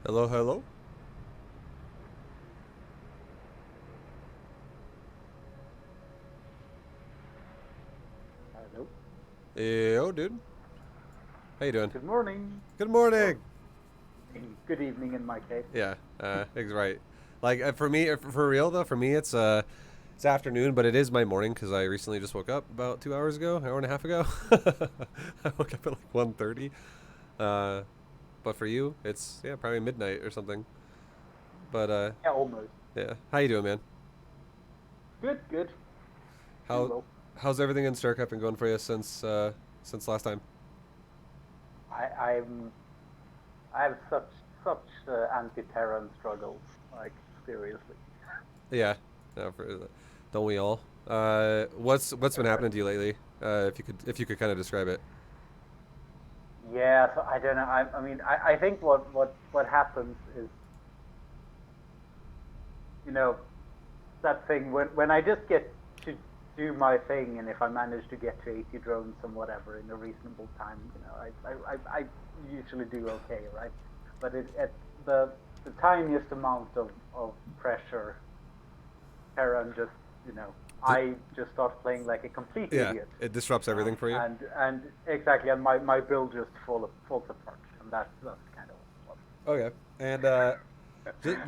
Hello, hello. Hello. Yo, dude. How you doing? Good morning. Good Or morning. good evening in my case. Yeah, right. Like for me, for real though, for me it's afternoon, but it is my morning because I recently just woke up about 2 hours ago, hour and a half ago. I woke up at like 1:30. Uh, but for you, it's yeah probably midnight or something. But Yeah, almost. yeah, how you doing, man? Good, good. Doing How well. how's everything in Star Cup been going for you since last time? I'm I have such anti-Terran struggles. Like seriously. Yeah, no, don't we all? What's been happening to you lately? If you could kind of describe it. Yeah, so I don't know. I mean, I think what happens is, you know, that thing when I just get to do my thing, and if I manage to get to 80 drones and whatever in a reasonable time, I usually do okay, right? But at the tiniest amount of pressure, Terran just I just start playing like a complete Yeah, idiot, it disrupts everything for you. and exactly, and my build just falls apart, and that's kind of what. Okay, and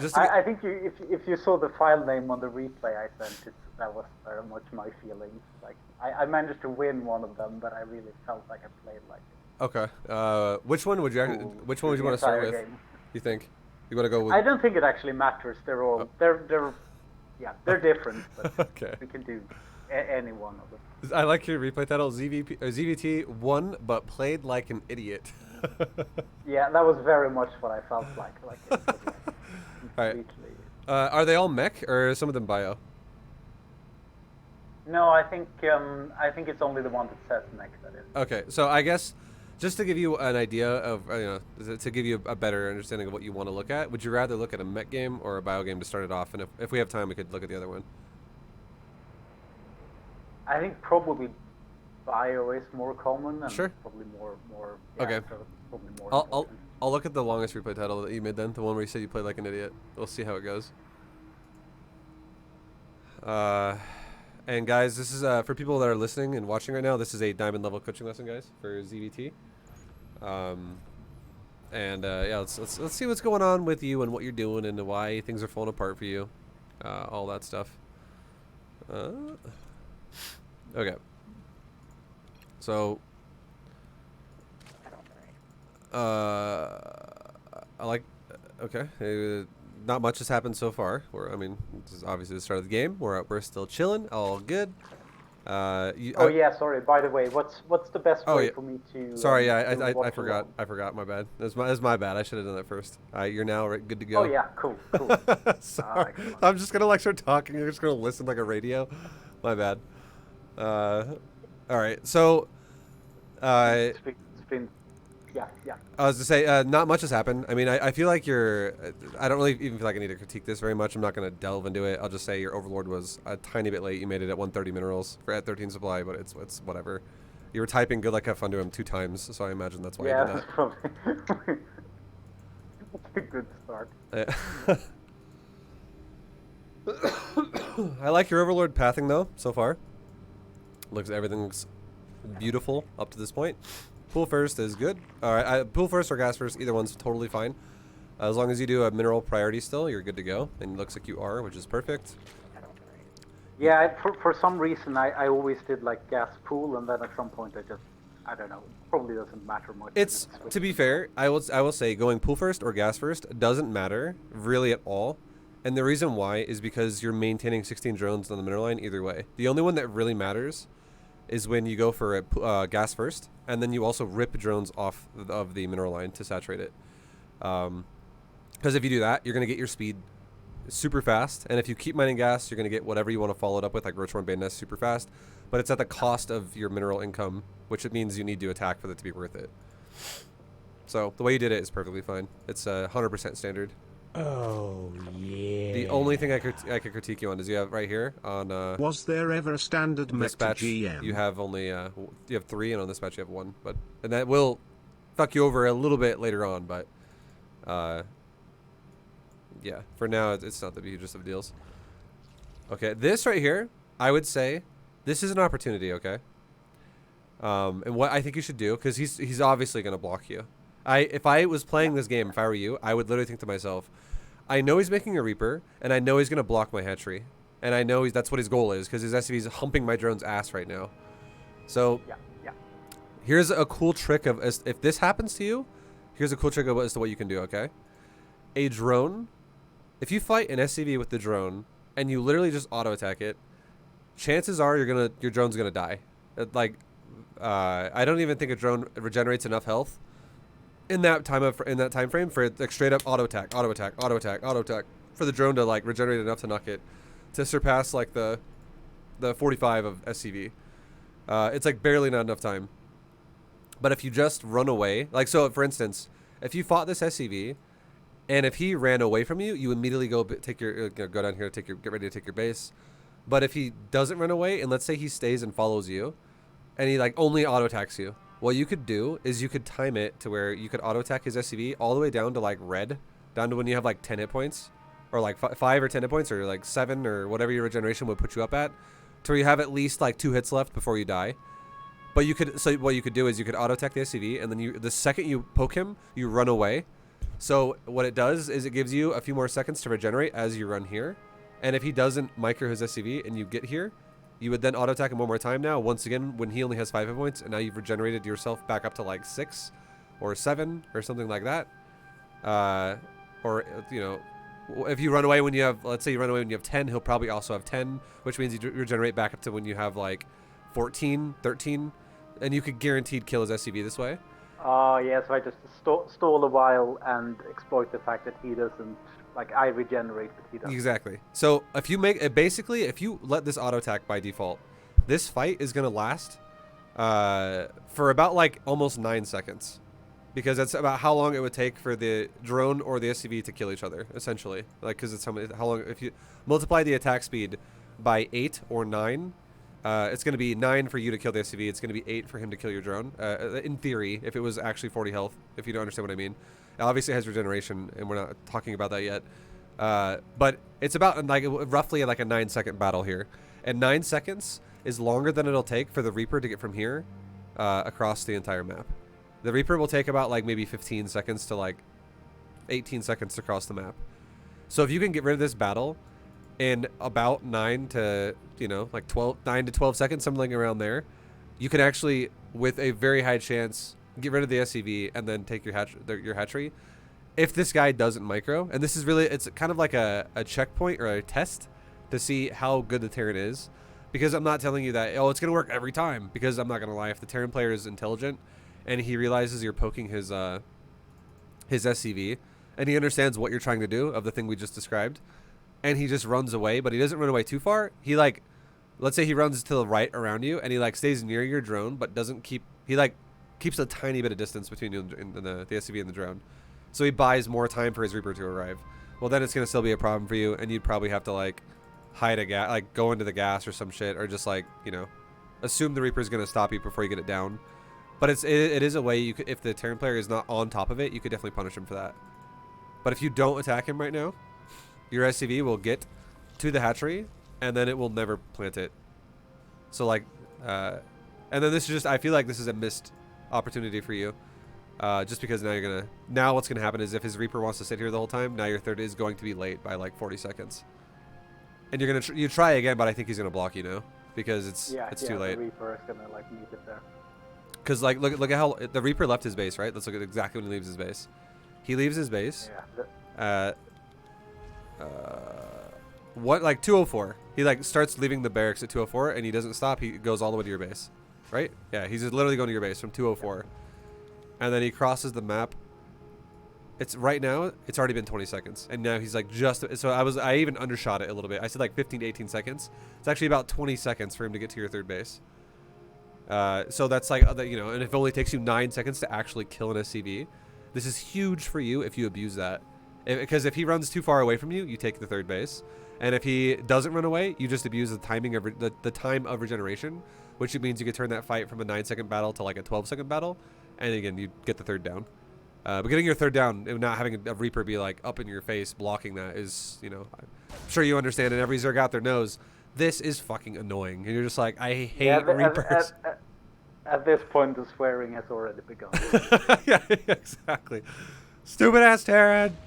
just to get I think if you saw the file name on the replay I sent, that was very much my feelings. Like I managed to win one of them, but I really felt like I played like okay, a fool which one through would you the want to start entire with? game. You think you want to go with? I don't think it actually matters. Oh, They're yeah, they're different, but okay. we can do any one of them. I like your replay title ZvT won but played like an idiot. Yeah, that was very much what I felt like. Like it was like All right, completely. are they all mech or some of them bio? No, I think it's only the one that says mech that is. Okay, so I guess just to give you an idea of to give you a better understanding of what you want to look at, would you rather look at a mech game or a bio game to start it off? And if we have time, we could look at the other one. I think probably bio is more common and Sure. probably more yeah, Okay. so probably more I'll I'll important. I'll look at the longest replay title that you made then, the one where you said you played like an idiot. We'll see how it goes. Uh, and guys, this is for people that are listening and watching right now. This is a diamond level coaching lesson, guys, for ZVT. Um, and yeah, let's see what's going on with you and what you're doing and why things are falling apart for you, all that stuff. Uh, okay, so I like. Okay, not much has happened so far. I mean, this is obviously the start of the game. We're still chilling, all good. Oh yeah, sorry. By the way, what's the best Oh way yeah, for me to sorry. Yeah, build I what to forgot. run? I forgot. My bad. That's my bad. I should have done that first. You're now good to Oh go. yeah, cool, cool. Sorry, Excellent. I'm just gonna like start talking. You're just gonna listen like a radio. My bad. Uh, all right. So, uh, It's been yeah, yeah. I was to say, not much has happened. I mean, I feel like you're. I don't really even feel like I need to critique this very much. I'm not gonna delve into it. I'll just say your overlord was a tiny bit late. You made it at 130 minerals for at 13 supply, but it's whatever. You were typing "good luck, have fun" to him 2 times, so I imagine that's why you Yeah, did that's that. probably a good start. I like your overlord pathing though so far. Everything's beautiful up to this point. Pool first is good. All right, pool first or gas first, either one's totally fine. As long as you do a mineral priority still, you're good to go. And it looks like you are, which is perfect. Yeah, for some reason I always did like gas pool, and then at some point I don't know. It probably doesn't matter much. I It's just to switched be to that. fair, I will say going pool first or gas first doesn't matter really at all. And the reason why is because you're maintaining 16 drones on the mineral line either way. The only one that really matters is when you go for a gas first, and then you also rip drones off of the mineral line to saturate it. Because if you do that, you're going to get your speed super fast, and if you keep mining gas, you're going to get whatever you want to follow it up with, like Roachworm Bayonet super fast, but it's at the cost of your mineral income, which it means you need to attack for it to be worth it. So the way you did it is perfectly fine. It's 100% standard. Oh, The only thing yeah. I could critique you on is you have right here on Was there ever a standard this mech to batch you GM? have only you have 3, and on this batch you have 1, but and that will fuck you over a little bit later on, but uh, yeah, for now it's not the hugest of deals. Okay, this right here, I would say, this is an opportunity. Okay. And what I think you should do, because he's obviously gonna block you. If I was playing this game, if I were you, I would literally think to myself, I know he's making a Reaper, and I know he's gonna block my hatchery, and I know that's what his goal is, because his SCV is humping my drone's ass right now. So Yeah. here's a cool trick of if this happens to you, here's a cool trick of as to what you can do. Okay, a drone. If you fight an SCV with the drone and you literally just auto attack it, chances are your drone's gonna die. I don't even think a drone regenerates enough health in that time frame for it, like straight up auto attack for the drone to like regenerate enough to knock it to surpass like the 45 of SCV. It's like barely not enough time. But if you just run away, like so, for instance, if you fought this SCV, and if he ran away from you, you immediately go take your go down here, get ready to take your base. But if he doesn't run away, and let's say he stays and follows you, and he like only auto attacks you, what you could do is you could time it to where you could auto attack his SCV all the way down to like red, down to when you have like 10 hit points, or like 5 or 10 hit points, or like 7 or whatever your regeneration would put you up at, to where you have at least like 2 hits left before you die. But so what you could do is you could auto attack the SCV, and then the second you poke him, you run away. So what it does is it gives you a few more seconds to regenerate as you run here. And if he doesn't micro his SCV and you get here, you would then auto attack him one more time now, once again, when he only has 5 hit points, and now you've regenerated yourself back up to like 6 or 7 or something like that. Or, you know, if you run away when you have, let's say you run away when you have 10, he'll probably also have 10, which means you regenerate back up to when you have like 14, 13, and you could guaranteed kill his SCV this way. Oh, yeah, so I just stall a while and exploit the fact that he doesn't, like, I regenerate, but he doesn't. Exactly. So if you basically, if you let this auto attack by default, this fight is going to last for about like almost 9 seconds. Because that's about how long it would take for the drone or the SCV to kill each other, essentially. Like, because it's how long, if you multiply the attack speed by 8 or 9, it's going to be 9 for you to kill the SCV. It's going to be 8 for him to kill your drone. In theory, if it was actually 40 health, if you don't understand what I mean. It obviously has regeneration, and we're not talking about that yet. But it's about like roughly like a 9-second battle here. And 9 seconds is longer than it'll take for the Reaper to get from here across the entire map. The Reaper will take about like maybe 15 seconds to like 18 seconds to cross the map. So if you can get rid of this battle in about 9 to 12 seconds, something around there, you can actually, with a very high chance, get rid of the SCV and then take your hatchery. If this guy doesn't micro, and this is really, it's kind of like a checkpoint or a test to see how good the Terran is. Because I'm not telling you that, oh, it's going to work every time. Because I'm not going to lie, if the Terran player is intelligent and he realizes you're poking his SCV, and he understands what you're trying to do of the thing we just described, and he just runs away, but he doesn't run away too far. He like, let's say he runs to the right around you, and he like stays near your drone, but doesn't keep, he like keeps a tiny bit of distance between you and the SCV and the drone. So he buys more time for his Reaper to arrive. Well, then it's going to still be a problem for you, and you'd probably have to like hide a gas, like go into the gas or some shit, or just like, assume the Reaper is going to stop you before you get it down. But it is a way you could, if the Terran player is not on top of it, you could definitely punish him for that. But if you don't attack him right now, your SCV will get to the hatchery, and then it will never plant it. So like, and then this is just, I feel like this is a missed opportunity for you. Just because now what's gonna happen is if his Reaper wants to sit here the whole time, now your third is going to be late by like 40 seconds. And you're gonna you try again, but I think he's gonna block you now because it's too late. The Reaper is gonna like meet it there. Because like look at how the Reaper left his base, right? Let's look at exactly when he leaves his base. He leaves his base. Yeah. What, like 204? He like starts leaving the barracks at 204, and he doesn't stop. He goes all the way to your base, right? Yeah, he's literally going to your base from 204, and then he crosses the map. It's right now. It's already been 20 seconds, and now he's like just. So I even undershot it a little bit. I said like 15 to 18 seconds. It's actually about 20 seconds for him to get to your third base. So that's like, and if it only takes you 9 seconds to actually kill an SCV, this is huge for you if you abuse that. Because if he runs too far away from you, you take the third base, and if he doesn't run away, you just abuse the timing of the time of regeneration, which means you could turn that fight from a 9-second battle to like a 12-second battle, and again you get the third down. But getting your third down and not having a Reaper be like up in your face blocking that is, you know, I'm sure you understand, and every Zerg out there knows this is fucking annoying. And you're just like, I hate Reapers. At this point, the swearing has already begun. Yeah, exactly. Stupid ass Terran.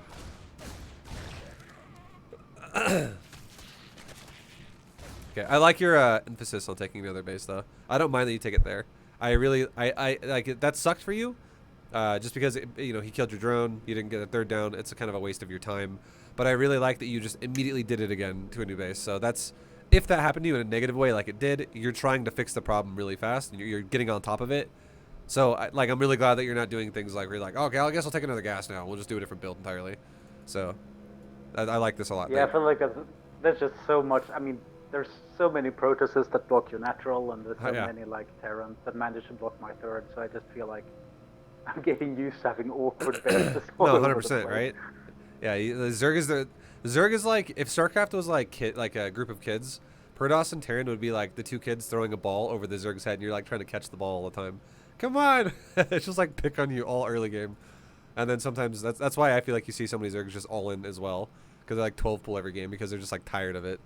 Okay, I like your emphasis on taking another base though. I don't mind that you take it there. I like it. That sucked for you, just because you know he killed your drone. You didn't get a third down. It's a kind of a waste of your time. But I really like that you just immediately did it again to a new base. So that's, if that happened to you in a negative way like it did, you're trying to fix the problem really fast and you're getting on top of it. So I'm really glad that you're not doing things like where you're like, okay, I guess I'll take another gas now. We'll just do a different build entirely. So I like this a lot. Yeah, I feel like there's just so much. I mean, there's so many Protoses that block your natural, and there's so many like Terrans that manage to block my third. So I just feel like I'm getting used to having awkward bases. No, 100%, right? Yeah, the Zerg is like, if StarCraft was like a group of kids, Protoss and Terran would be like the two kids throwing a ball over the Zerg's head, and you're like trying to catch the ball all the time. Come on, it's just like pick on you all early game, and then sometimes that's why I feel like you see so many Zergs just all in as well, because they're like 12 pull every game because they're just like tired of it.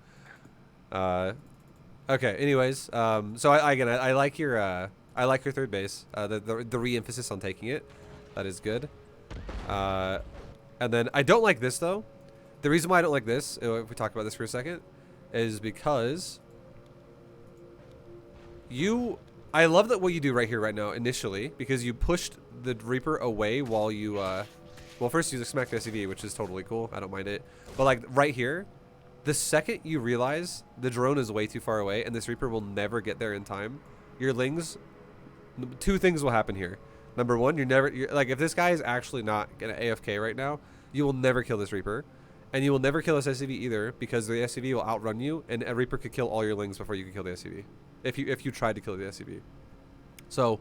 Okay. Anyways, so I like your third base. The re-emphasis on taking it, that is good. And then I don't like this though. The reason why I don't like this, if we talk about this for a second, is because I love that what you do right here, right now, initially, because you pushed the Reaper away while you, well, first you smack the SCV, which is totally cool. I don't mind it. But like right here, the second you realize the drone is way too far away and this Reaper will never get there in time, your Lings, two things will happen here. Number one, you're like, if this guy is actually not gonna AFK right now, you will never kill this Reaper. And you will never kill this SCV either, because the SCV will outrun you, and a Reaper could kill all your Lings before you can kill the SCV. If you tried to kill the SCV. So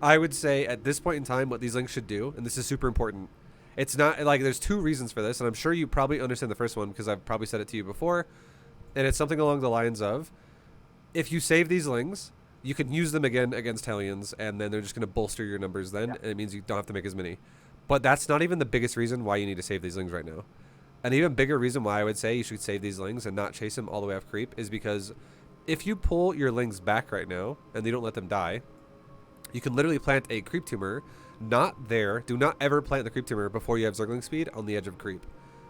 I would say at this point in time what these Lings should do, and this is super important. It's not like, there's two reasons for this, and I'm sure you probably understand the first one because I've probably said it to you before. And it's something along the lines of, if you save these Lings, you can use them again against Hellions, and then they're just going to bolster your numbers then, and it means you don't have to make as many. But that's not even the biggest reason why you need to save these Lings right now. An even bigger reason why I would say you should save these Lings and not chase them all the way off creep is because if you pull your Lings back right now, and you don't let them die, you can literally plant a creep tumor, not there. Do not ever plant the creep tumor before you have Zergling speed on the edge of creep.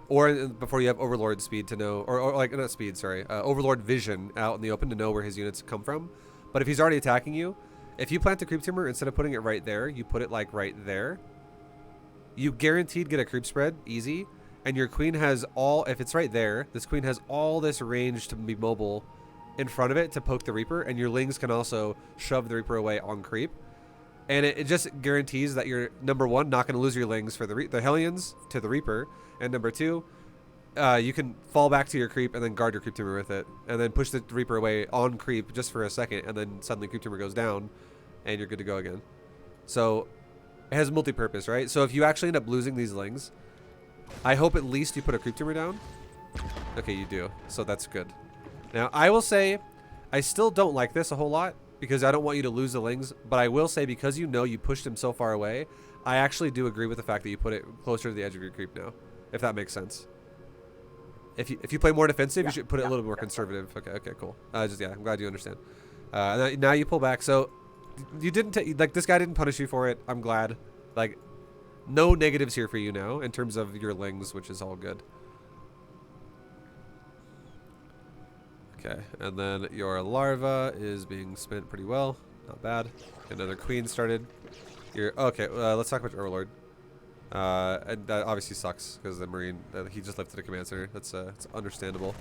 Or before you have Overlord speed to know, or like, not speed, sorry, Overlord vision out in the open to know where his units come from. But if he's already attacking you, if you plant the creep tumor, instead of putting it right there, you put it like right there, you guaranteed get a creep spread, easy. And your queen has all, if it's right there, this queen has all this range to be mobile in front of it to poke the Reaper, and your Lings can also shove the Reaper away on creep. And it just guarantees that you're, number one, not going to lose your Lings for the Hellions to the Reaper, and number two, you can fall back to your creep and then guard your creep tumor with it, and then push the Reaper away on creep just for a second, and then suddenly creep tumor goes down, and you're good to go again. So it has multi-purpose, right? So if you actually end up losing these Lings, I hope at least you put a creep tumor down. Okay, you do. So that's good. Now, I will say, I still don't like this a whole lot because I don't want you to lose the Lings. But I will say, because you know you pushed him so far away, I actually do agree with the fact that you put it closer to the edge of your creep now, if that makes sense. If you play more defensive, you should put it a little bit more conservative. Okay, cool. Yeah, I'm glad you understand. Now you pull back. So you didn't take, like, this guy didn't punish you for it. I'm glad. Like, no negatives here for you now in terms of your Lings, which is all good. Okay, and then your larva is being spent pretty well. Not bad. Another queen started. Okay, let's talk about your Overlord. And that obviously sucks because the Marine, he just lifted a command center. It's understandable.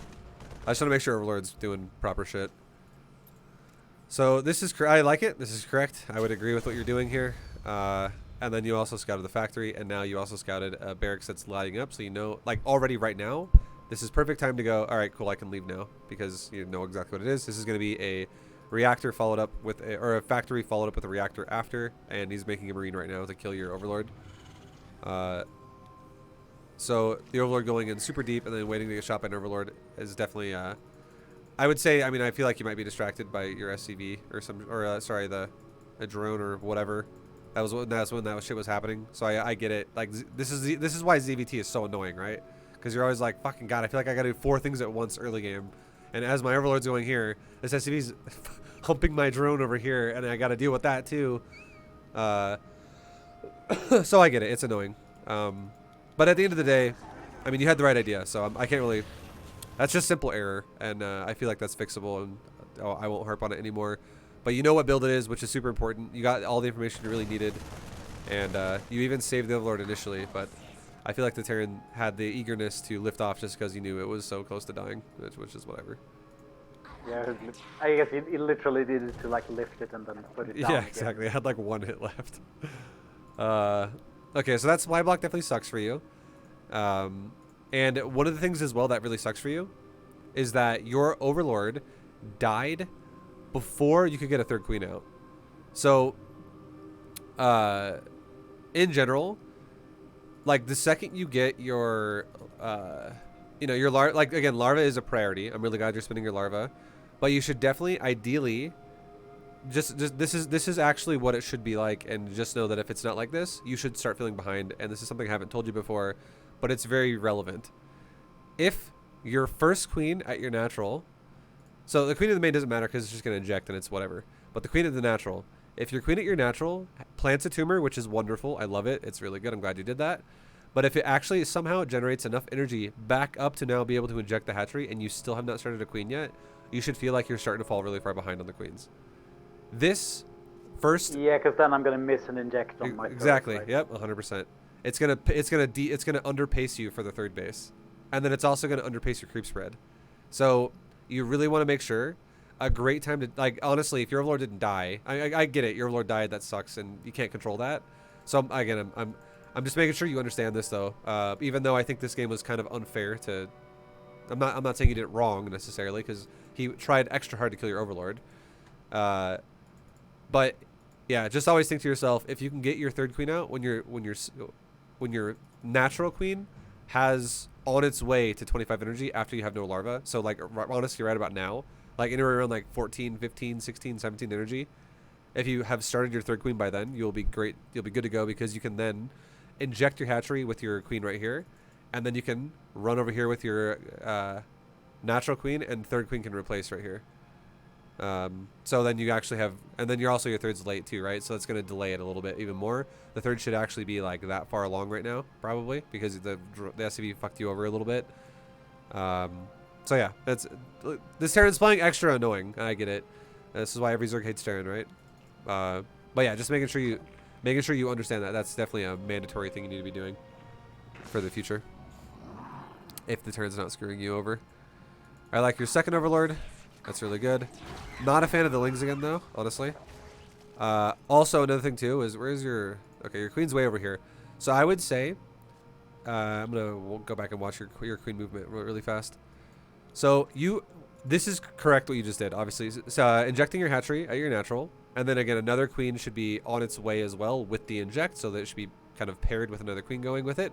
I just want to make sure Overlord's doing proper shit. So this is I like it. This is correct. I would agree with what you're doing here. And then you also scouted the factory, and now you also scouted a barracks that's lighting up, so you know, like, already right now, this is perfect time to go, all right, cool, I can leave now, because you know exactly what it is. This is going to be a reactor followed up with, or a factory followed up with a reactor after, and he's making a Marine right now to kill your Overlord. So the Overlord going in super deep and then waiting to get shot by an Overlord is definitely, I would say, I mean, I feel like you might be distracted by your SCV or sorry, a drone or whatever. That's when that shit was happening. So I get it. Like this is why ZvT is so annoying, right? Because you're always like, fucking god, I feel like I gotta do 4 things at once early game, and as my overlord's going here, this SCV's humping my drone over here, and I gotta deal with that too. So I get it. It's annoying. But at the end of the day, I mean, you had the right idea, so I can't really. That's just simple error, and I feel like that's fixable, and I won't harp on it anymore. But you know what build it is, which is super important. You got all the information you really needed, and you even saved the Overlord initially, but I feel like the Terran had the eagerness to lift off just because he knew it was so close to dying, which is whatever. Yeah, I guess he literally did it to like lift it and then put it down. Yeah, again. exactly. I had like 1 hit left. Okay, so that supply block definitely sucks for you. And one of the things as well that really sucks for you is that your Overlord died before you could get a 3rd queen out. So, in general, like the second you get your, you know, your larva, like again, larva is a priority. I'm really glad you're spinning your larva, but you should definitely, ideally, just this is actually what it should be like, and just know that if it's not like this, you should start feeling behind. And this is something I haven't told you before, but it's very relevant. If your first queen at your natural, so the queen of the main doesn't matter because it's just going to inject and it's whatever, but the queen of the natural, if your queen at your natural plants a tumor, which is wonderful, I love it, it's really good, I'm glad you did that, but if it actually somehow generates enough energy back up to now be able to inject the hatchery and you still have not started a queen yet, you should feel like you're starting to fall really far behind on the queens. This first, Yeah, because then I'm gonna miss an inject on my exactly, third, right? yep, 100%. It's gonna underpace you for the 3rd base, and then it's also gonna underpace your creep spread. So you really want to make sure a great time to, like, honestly, if your Overlord didn't die, I get it, your Overlord died, that sucks, and you can't control that. So again, I'm just making sure you understand this though. Even though I think this game was kind of unfair to, I'm not saying you did it wrong necessarily because he tried extra hard to kill your Overlord. But yeah, just always think to yourself, if you can get your 3rd queen out when your natural queen has on its way to 25 energy after you have no larva. So like honestly right about now, like anywhere around like 14, 15, 16, 17 energy. If you have started your 3rd queen by then, you'll be great. You'll be good to go because you can then inject your hatchery with your queen right here, and then you can run over here with your natural queen, and 3rd queen can replace right here. So then you actually have, and then you're also, your 3rd's late too, right? So it's going to delay it a little bit even more. The 3rd should actually be like that far along right now, probably, because the SCV fucked you over a little bit. So yeah, this Terran's playing extra annoying. I get it. This is why every Zerg hates Terran, right? But yeah, just making sure you understand that. That's definitely a mandatory thing you need to be doing for the future. If the Terran's not screwing you over. I like your 2nd Overlord. That's really good. Not a fan of the Lings again, though, honestly. Also, another thing, too, is where's your... Okay, your queen's way over here. So I would say... we'll go back and watch your queen movement really fast. So this is correct what you just did, obviously. So injecting your hatchery at your natural. And then, again, another queen should be on its way as well with the inject. So that it should be kind of paired with another queen going with it.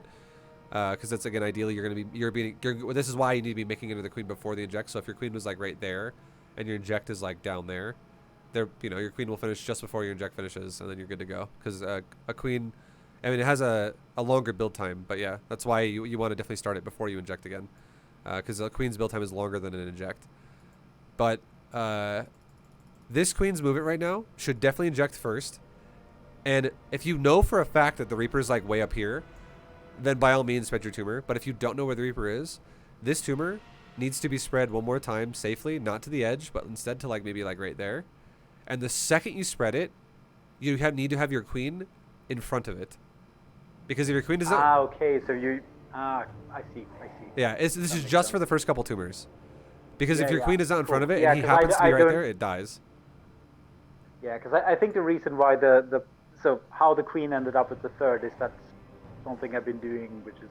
Because that's, again, ideally this is why you need to be making another queen before the inject. So if your queen was like right there and your inject is like down there, your queen will finish just before your inject finishes, and then you're good to go. Because a queen, I mean, it has a longer build time, but yeah, that's why you want to definitely start it before you inject again. Because a queen's build time is longer than an inject. But this queen's movement right now should definitely inject first. And if you know for a fact that the Reaper's like way up here, then by all means spread your tumor. But if you don't know where the Reaper is, this tumor needs to be spread one more time safely, not to the edge, but instead to like maybe like right there. And the second you spread it, you need to have your queen in front of it. Because if your queen doesn't... okay, so you... I see. Yeah, this is just for the first couple tumors. Because if your queen is not in front of it Yeah, and he happens to be right there, it dies. Yeah, because I think the reason why so how the queen ended up at the 3rd is that's something I've been doing, which is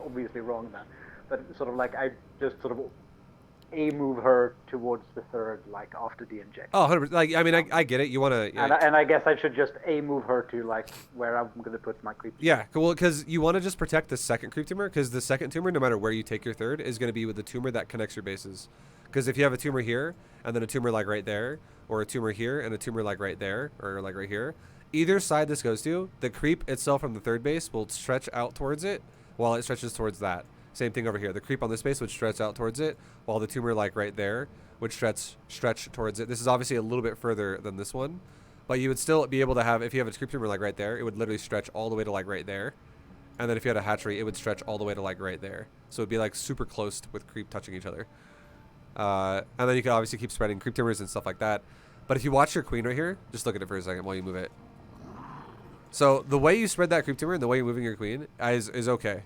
obviously wrong then. But sort of like I just sort of move her towards the 3rd, like after the injection. Oh, 100%. Like, I mean, I get it. You want to... Yeah. And I guess I should just move her to like where I'm going to put my creep tumor. Yeah, well, because you want to just protect the 2nd creep tumor, because the 2nd tumor, no matter where you take your 3rd, is going to be with the tumor that connects your bases. Because if you have a tumor here, and then a tumor like right there, or a tumor here, and a tumor like right there, or like right here, either side this goes to, the creep itself from the third base will stretch out towards it while it stretches towards that. Same thing over here. The creep on this base would stretch out towards it, while the tumor like right there would stretch towards it. This is obviously a little bit further than this one, but you would still be able to have, if you have a creep tumor like right there, it would literally stretch all the way to like right there. And then if you had a hatchery, it would stretch all the way to like right there. So it'd be like super close with creep touching each other. And then you can obviously keep spreading creep tumors and stuff like that. But if you watch your queen right here, just look at it for a second while you move it. So the way you spread that creep tumor and the way you're moving your queen is okay.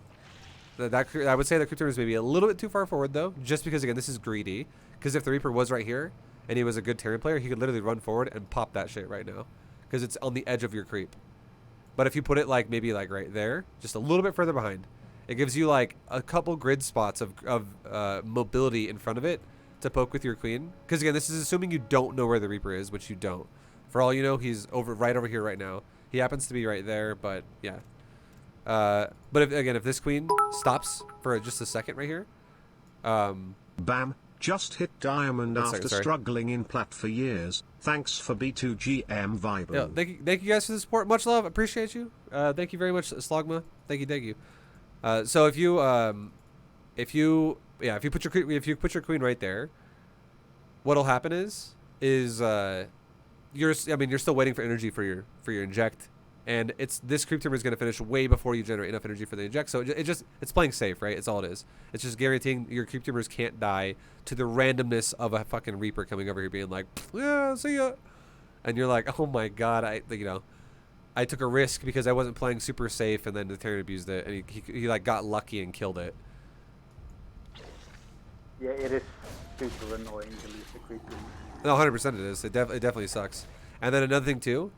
I would say that creep tumor is maybe a little bit too far forward though, just because again this is greedy. Because if the Reaper was right here and he was a good Terran player, he could literally run forward and pop that shit right now, because it's on the edge of your creep. But if you put it like maybe like right there, just a little bit further behind, it gives you like a couple grid spots of mobility in front of it to poke with your queen. Because again, this is assuming you don't know where the Reaper is, which you don't. For all you know, he's right over here right now. He happens to be right there, but yeah. But if this queen stops for just a second right here, Bam, just hit diamond One after second, sorry. struggling in plat for years. Thanks for B2GM Vibe. yeah, thank you guys for the support. Much love, appreciate you. Thank you very much, Slogma. Thank you. So if you put your queen right there, what'll happen is you're still waiting for energy for your inject. And this creep tumor is going to finish way before you generate enough energy for the inject. So it's playing safe, right? It's all it is. It's just guaranteeing your creep tumors can't die to the randomness of a fucking Reaper coming over here being like, yeah, see ya. And you're like, oh my god, I took a risk because I wasn't playing super safe, and then the Terran abused it, and he like got lucky and killed it. Yeah, it is super annoying to lose the creep tumor. No, 100% it is. It definitely sucks. And then another thing too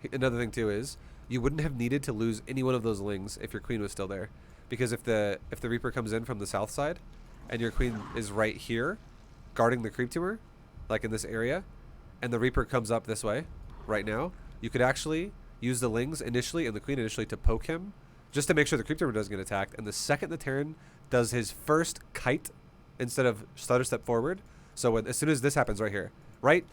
is you wouldn't have needed to lose any one of those lings if your queen was still there, because if the Reaper comes in from the south side, and your queen is right here, guarding the creep tumor, like in this area, and the Reaper comes up this way, right now, you could actually use the lings initially and the queen initially to poke him, just to make sure the creep tumor doesn't get attacked. And the second the Terran does his first kite instead of stutter step forward, so as soon as this happens right here, right?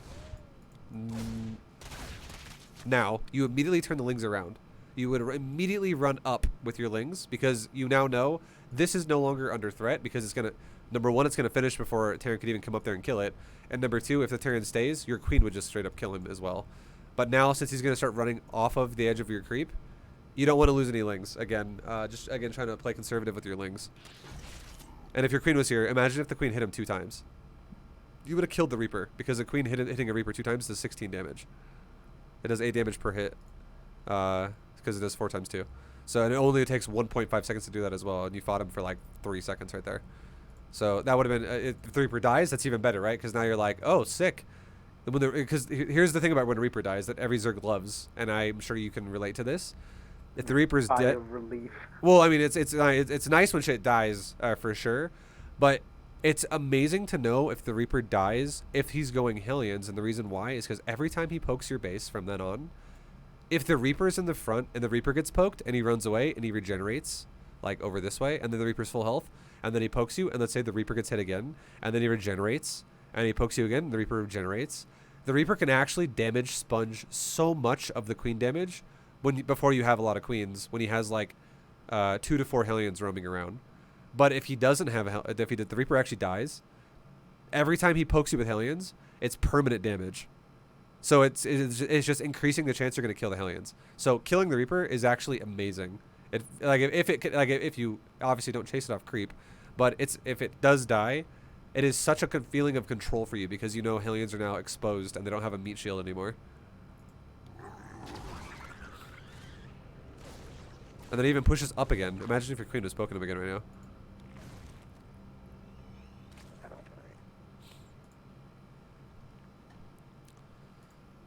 Now, you immediately turn the lings around. You would immediately run up with your lings, because you now know this is no longer under threat, because it's going to, number one, it's going to finish before Terran could even come up there and kill it. And number two, if the Terran stays, your queen would just straight up kill him as well. But now, since he's going to start running off of the edge of your creep, you don't want to lose any lings. Again, trying to play conservative with your lings. And if your queen was here, imagine if the queen hit him 2 times. You would have killed the Reaper, because a queen hitting a Reaper 2 times does 16 damage. It does 8 damage per hit, because it does 4 times 2. So and it only takes 1.5 seconds to do that as well, and you fought him for like 3 seconds right there. So that would have been, if the Reaper dies, that's even better, right? Because now you're like, oh, sick. Because here's the thing about when a Reaper dies that every Zerg loves, and I'm sure you can relate to this. If the Reaper's dead, relief. well, I mean, it's nice when shit dies, for sure, but it's amazing to know if the Reaper dies, if he's going Hellions, and the reason why is because every time he pokes your base from then on, if the Reaper's in the front and the Reaper gets poked and he runs away and he regenerates, like over this way, and then the Reaper's full health, and then he pokes you, and let's say the Reaper gets hit again, and then he regenerates, and he pokes you again, and the Reaper regenerates, the Reaper can actually damage sponge so much of the queen damage before you have a lot of queens, when he has like 2 to 4 Hellions roaming around. But if he doesn't have the Reaper actually dies, every time he pokes you with Hellions, it's permanent damage. So it's just increasing the chance you're going to kill the Hellions. So killing the Reaper is actually amazing. If you obviously don't chase it off creep, but if it does die, it is such a good feeling of control for you, because you know Hellions are now exposed and they don't have a meat shield anymore. And then it even pushes up again. Imagine if your queen was poking him again right now.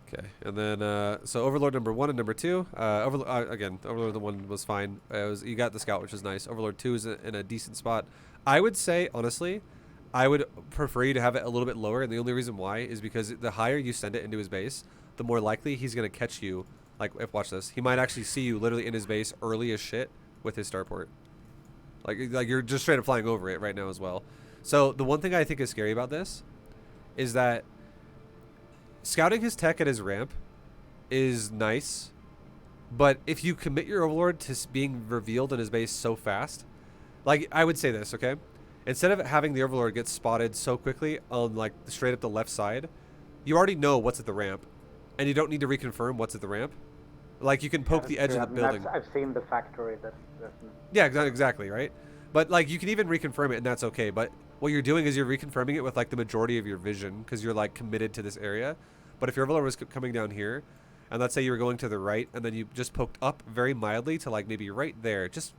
Okay, and then so Overlord number 1 and number 2. Overlord the 1 was fine. You got the scout, which is nice. Overlord 2 is in a decent spot. I would say, honestly, I would prefer you to have it a little bit lower, and the only reason why is because the higher you send it into his base, the more likely he's gonna catch you. Like, watch this. He might actually see you literally in his base early as shit with his starport. Like you're just straight up flying over it right now as well. So the one thing I think is scary about this is that scouting his tech at his ramp is nice, But if you commit your Overlord to being revealed in his base so fast, like I would say this, okay? Instead of having the Overlord get spotted so quickly on like straight up the left side, you already know what's at the ramp, and you don't need to reconfirm what's at the ramp. Like you can poke the edge of the building. I've seen the factory. Yeah, exactly, right? But like you can even reconfirm it, and that's okay. But what you're doing is you're reconfirming it with like the majority of your vision because you're like committed to this area. But if your Overlord was coming down here, and let's say you were going to the right, and then you just poked up very mildly to like maybe right there, just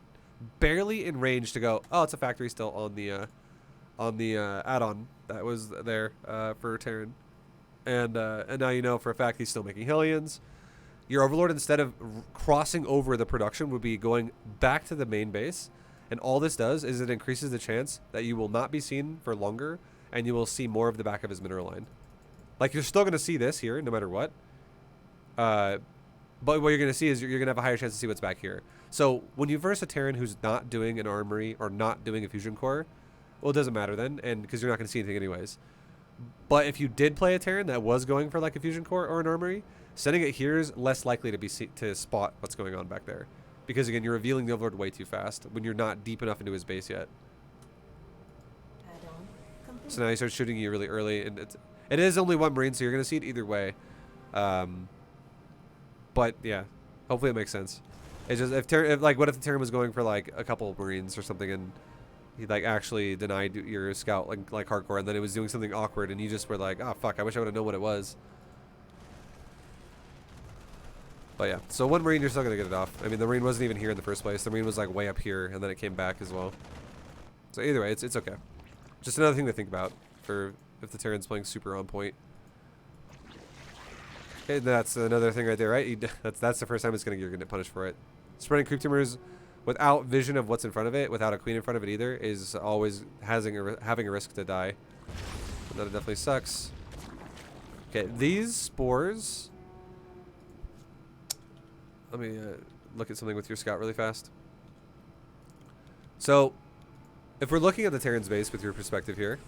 barely in range to go, oh, it's a factory still on the add-on that was there for Terran, and now you know for a fact he's still making Hellions. Your Overlord, instead of crossing over the production, would be going back to the main base, and all this does is it increases the chance that you will not be seen for longer, and you will see more of the back of his mineral line. Like you're still going to see this here no matter what, but what you're going to see is you're going to have a higher chance to see what's back here. So when you verse a Terran who's not doing an armory or not doing a fusion core, well, it doesn't matter then, and because you're not going to see anything anyways. But if you did play a Terran that was going for like a fusion core or an armory, sending it here is less likely to be to spot what's going on back there, because again, you're revealing the Overlord way too fast when you're not deep enough into his base yet. So now he starts shooting you really early, and it is only one Marine, so you're going to see it either way. But yeah, hopefully it makes sense. It's just if like what if the Terran was going for like a couple of Marines or something, and he like actually denied your scout like hardcore, and then it was doing something awkward, and you just were like, oh fuck, I wish I would have known what it was. But yeah, so one Marine, you're still gonna get it off. I mean, the Marine wasn't even here in the first place. The Marine was like way up here, and then it came back as well. So either way, it's okay. Just another thing to think about for if the Terran's playing super on point. Okay, that's another thing right there, right? That's the first time you're gonna get punished for it. Spreading creep tumors without vision of what's in front of it, without a queen in front of it either, is always having a risk to die. And that definitely sucks. Okay, these spores. Let me look at something with your scout really fast. So, if we're looking at the Terran's base with your perspective here,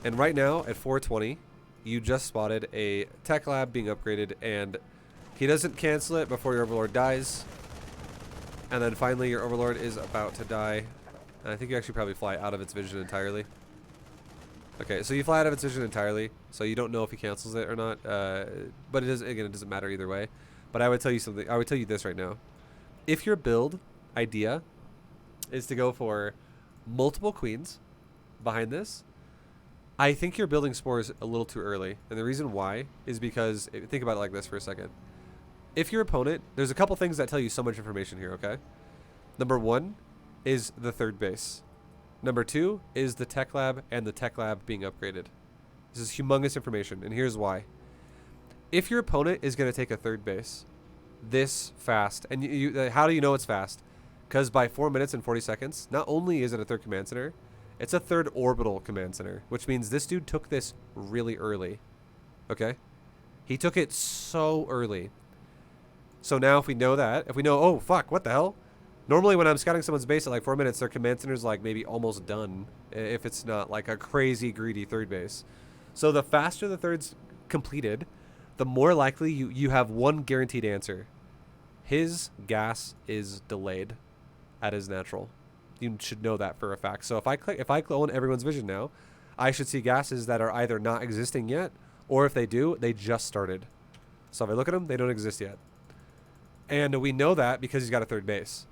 and right now at 420, you just spotted a tech lab being upgraded, and he doesn't cancel it before your Overlord dies. And then finally your Overlord is about to die. And I think you actually probably fly out of its vision entirely. Okay, so you fly out of its vision entirely, so you don't know if he cancels it or not. But it doesn't matter either way. But I would tell you something. I would tell you this right now. If your build idea is to go for multiple queens behind this, I think you're building spores a little too early. And the reason why is because, think about it like this for a second. If your opponent, there's a couple things that tell you so much information here, okay? Number one is the third base. Number two is the tech lab and the tech lab being upgraded. This is humongous information, and here's why. If your opponent is going to take a third base this fast, and how do you know it's fast? Because by 4 minutes and 40 seconds, not only is it a third command center, it's a third orbital command center, which means this dude took this really early. Okay? He took it so early. So now if we know that, if we know, oh fuck, what the hell? Normally when I'm scouting someone's base at like 4 minutes, their command center's like maybe almost done, if it's not like a crazy greedy third base. So the faster the third's completed, the more likely you have one guaranteed answer. His gas is delayed at his natural. You should know that for a fact. So if I clone everyone's vision now, I should see gases that are either not existing yet, or if they do, they just started. So if I look at them, they don't exist yet. And we know that because he's got a third base.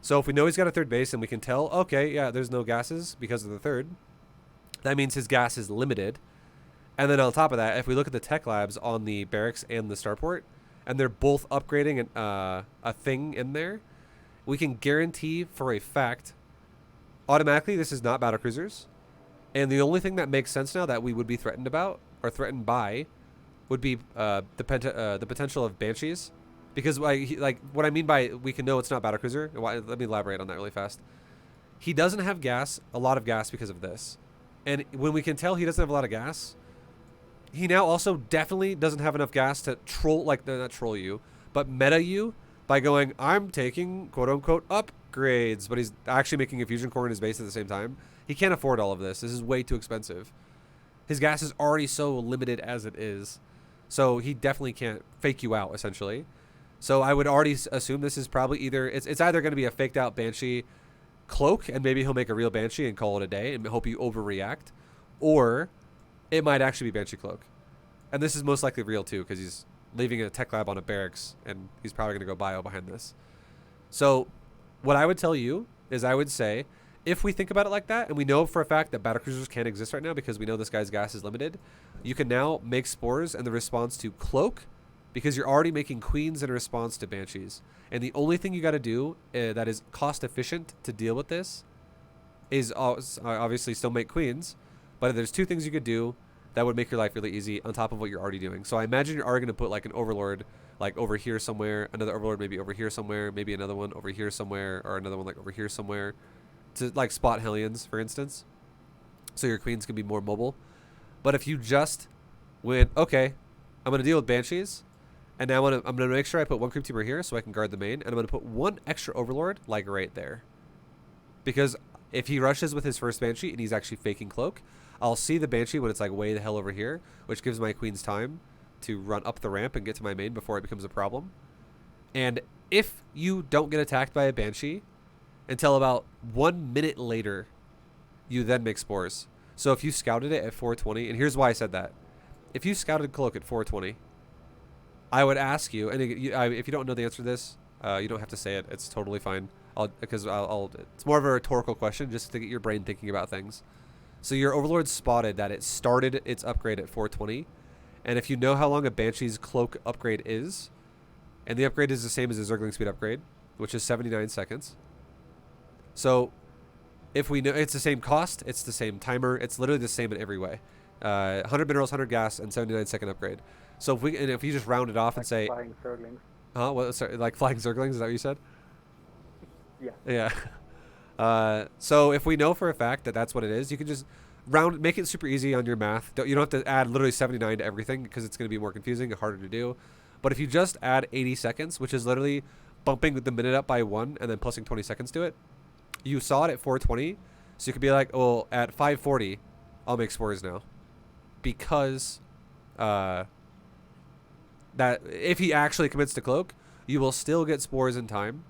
So if we know he's got a third base and we can tell, okay, yeah, there's no gases because of the third, that means his gas is limited. And then on top of that, if we look at the tech labs on the barracks and the starport, and they're both upgrading a thing in there, we can guarantee for a fact, automatically this is not battlecruisers. And the only thing that makes sense now that we would be threatened about, or threatened by, would be the potential of banshees. Because like what I mean by we can know it's not battlecruiser, let me elaborate on that really fast. He doesn't have gas, a lot of gas because of this. And when we can tell he doesn't have a lot of gas, he now also definitely doesn't have enough gas to troll, like, not troll you, but meta you by going, I'm taking quote-unquote upgrades, but he's actually making a fusion core in his base at the same time. He can't afford all of this. This is way too expensive. His gas is already so limited as it is. So he definitely can't fake you out, essentially. So I would already assume this is probably either it's either going to be a faked out Banshee cloak, and maybe he'll make a real Banshee and call it a day and hope you overreact, or it might actually be Banshee cloak. And this is most likely real too, because he's leaving a tech lab on a barracks, and he's probably going to go bio behind this. So what I would tell you is I would say, if we think about it like that, and we know for a fact that battlecruisers can't exist right now because we know this guy's gas is limited, you can now make spores in the response to cloak, because you're already making queens in response to banshees. And the only thing you got to do that is cost efficient to deal with this is obviously still make queens, but there's two things you could do that would make your life really easy on top of what you're already doing. So I imagine you're already going to put like an overlord like over here somewhere, another overlord maybe over here somewhere, maybe another one over here somewhere, or another one like over here somewhere to like spot Hellions, for instance. So your queens can be more mobile. But if you just went, okay, I'm going to deal with banshees, and now I'm going to make sure I put one creep teamer here so I can guard the main, and I'm going to put one extra overlord like right there. Because if he rushes with his first Banshee and he's actually faking cloak, I'll see the Banshee when it's like way the hell over here, which gives my queens time to run up the ramp and get to my main before it becomes a problem. And if you don't get attacked by a Banshee until about 1 minute later, you then make spores. So if you scouted it at 420, and here's why I said that. If you scouted cloak at 420, I would ask you, and if you don't know the answer to this, you don't have to say it. It's totally fine. It's more of a rhetorical question just to get your brain thinking about things. So your overlord spotted that it started its upgrade at 420, and if you know how long a Banshee's cloak upgrade is, and the upgrade is the same as the Zergling speed upgrade, which is 79 seconds. So if we know it's the same cost, it's the same timer, it's literally the same in every way. 100 minerals, 100 gas, and 79-second upgrade. So if you just round it off and say, flying Zerglings. huh? What? Sorry, like flying Zerglings? Is that what you said? Yeah. Yeah. So if we know for a fact that that's what it is, you can just make it super easy on your math. You don't have to add literally 79 to everything because it's going to be more confusing and harder to do. But if you just add 80 seconds, which is literally bumping the minute up by 1 and then plussing 20 seconds to it, you saw it at 420. So you could be like, oh, at 540, I'll make spores now. Because that if he actually commits to cloak, you will still get spores in time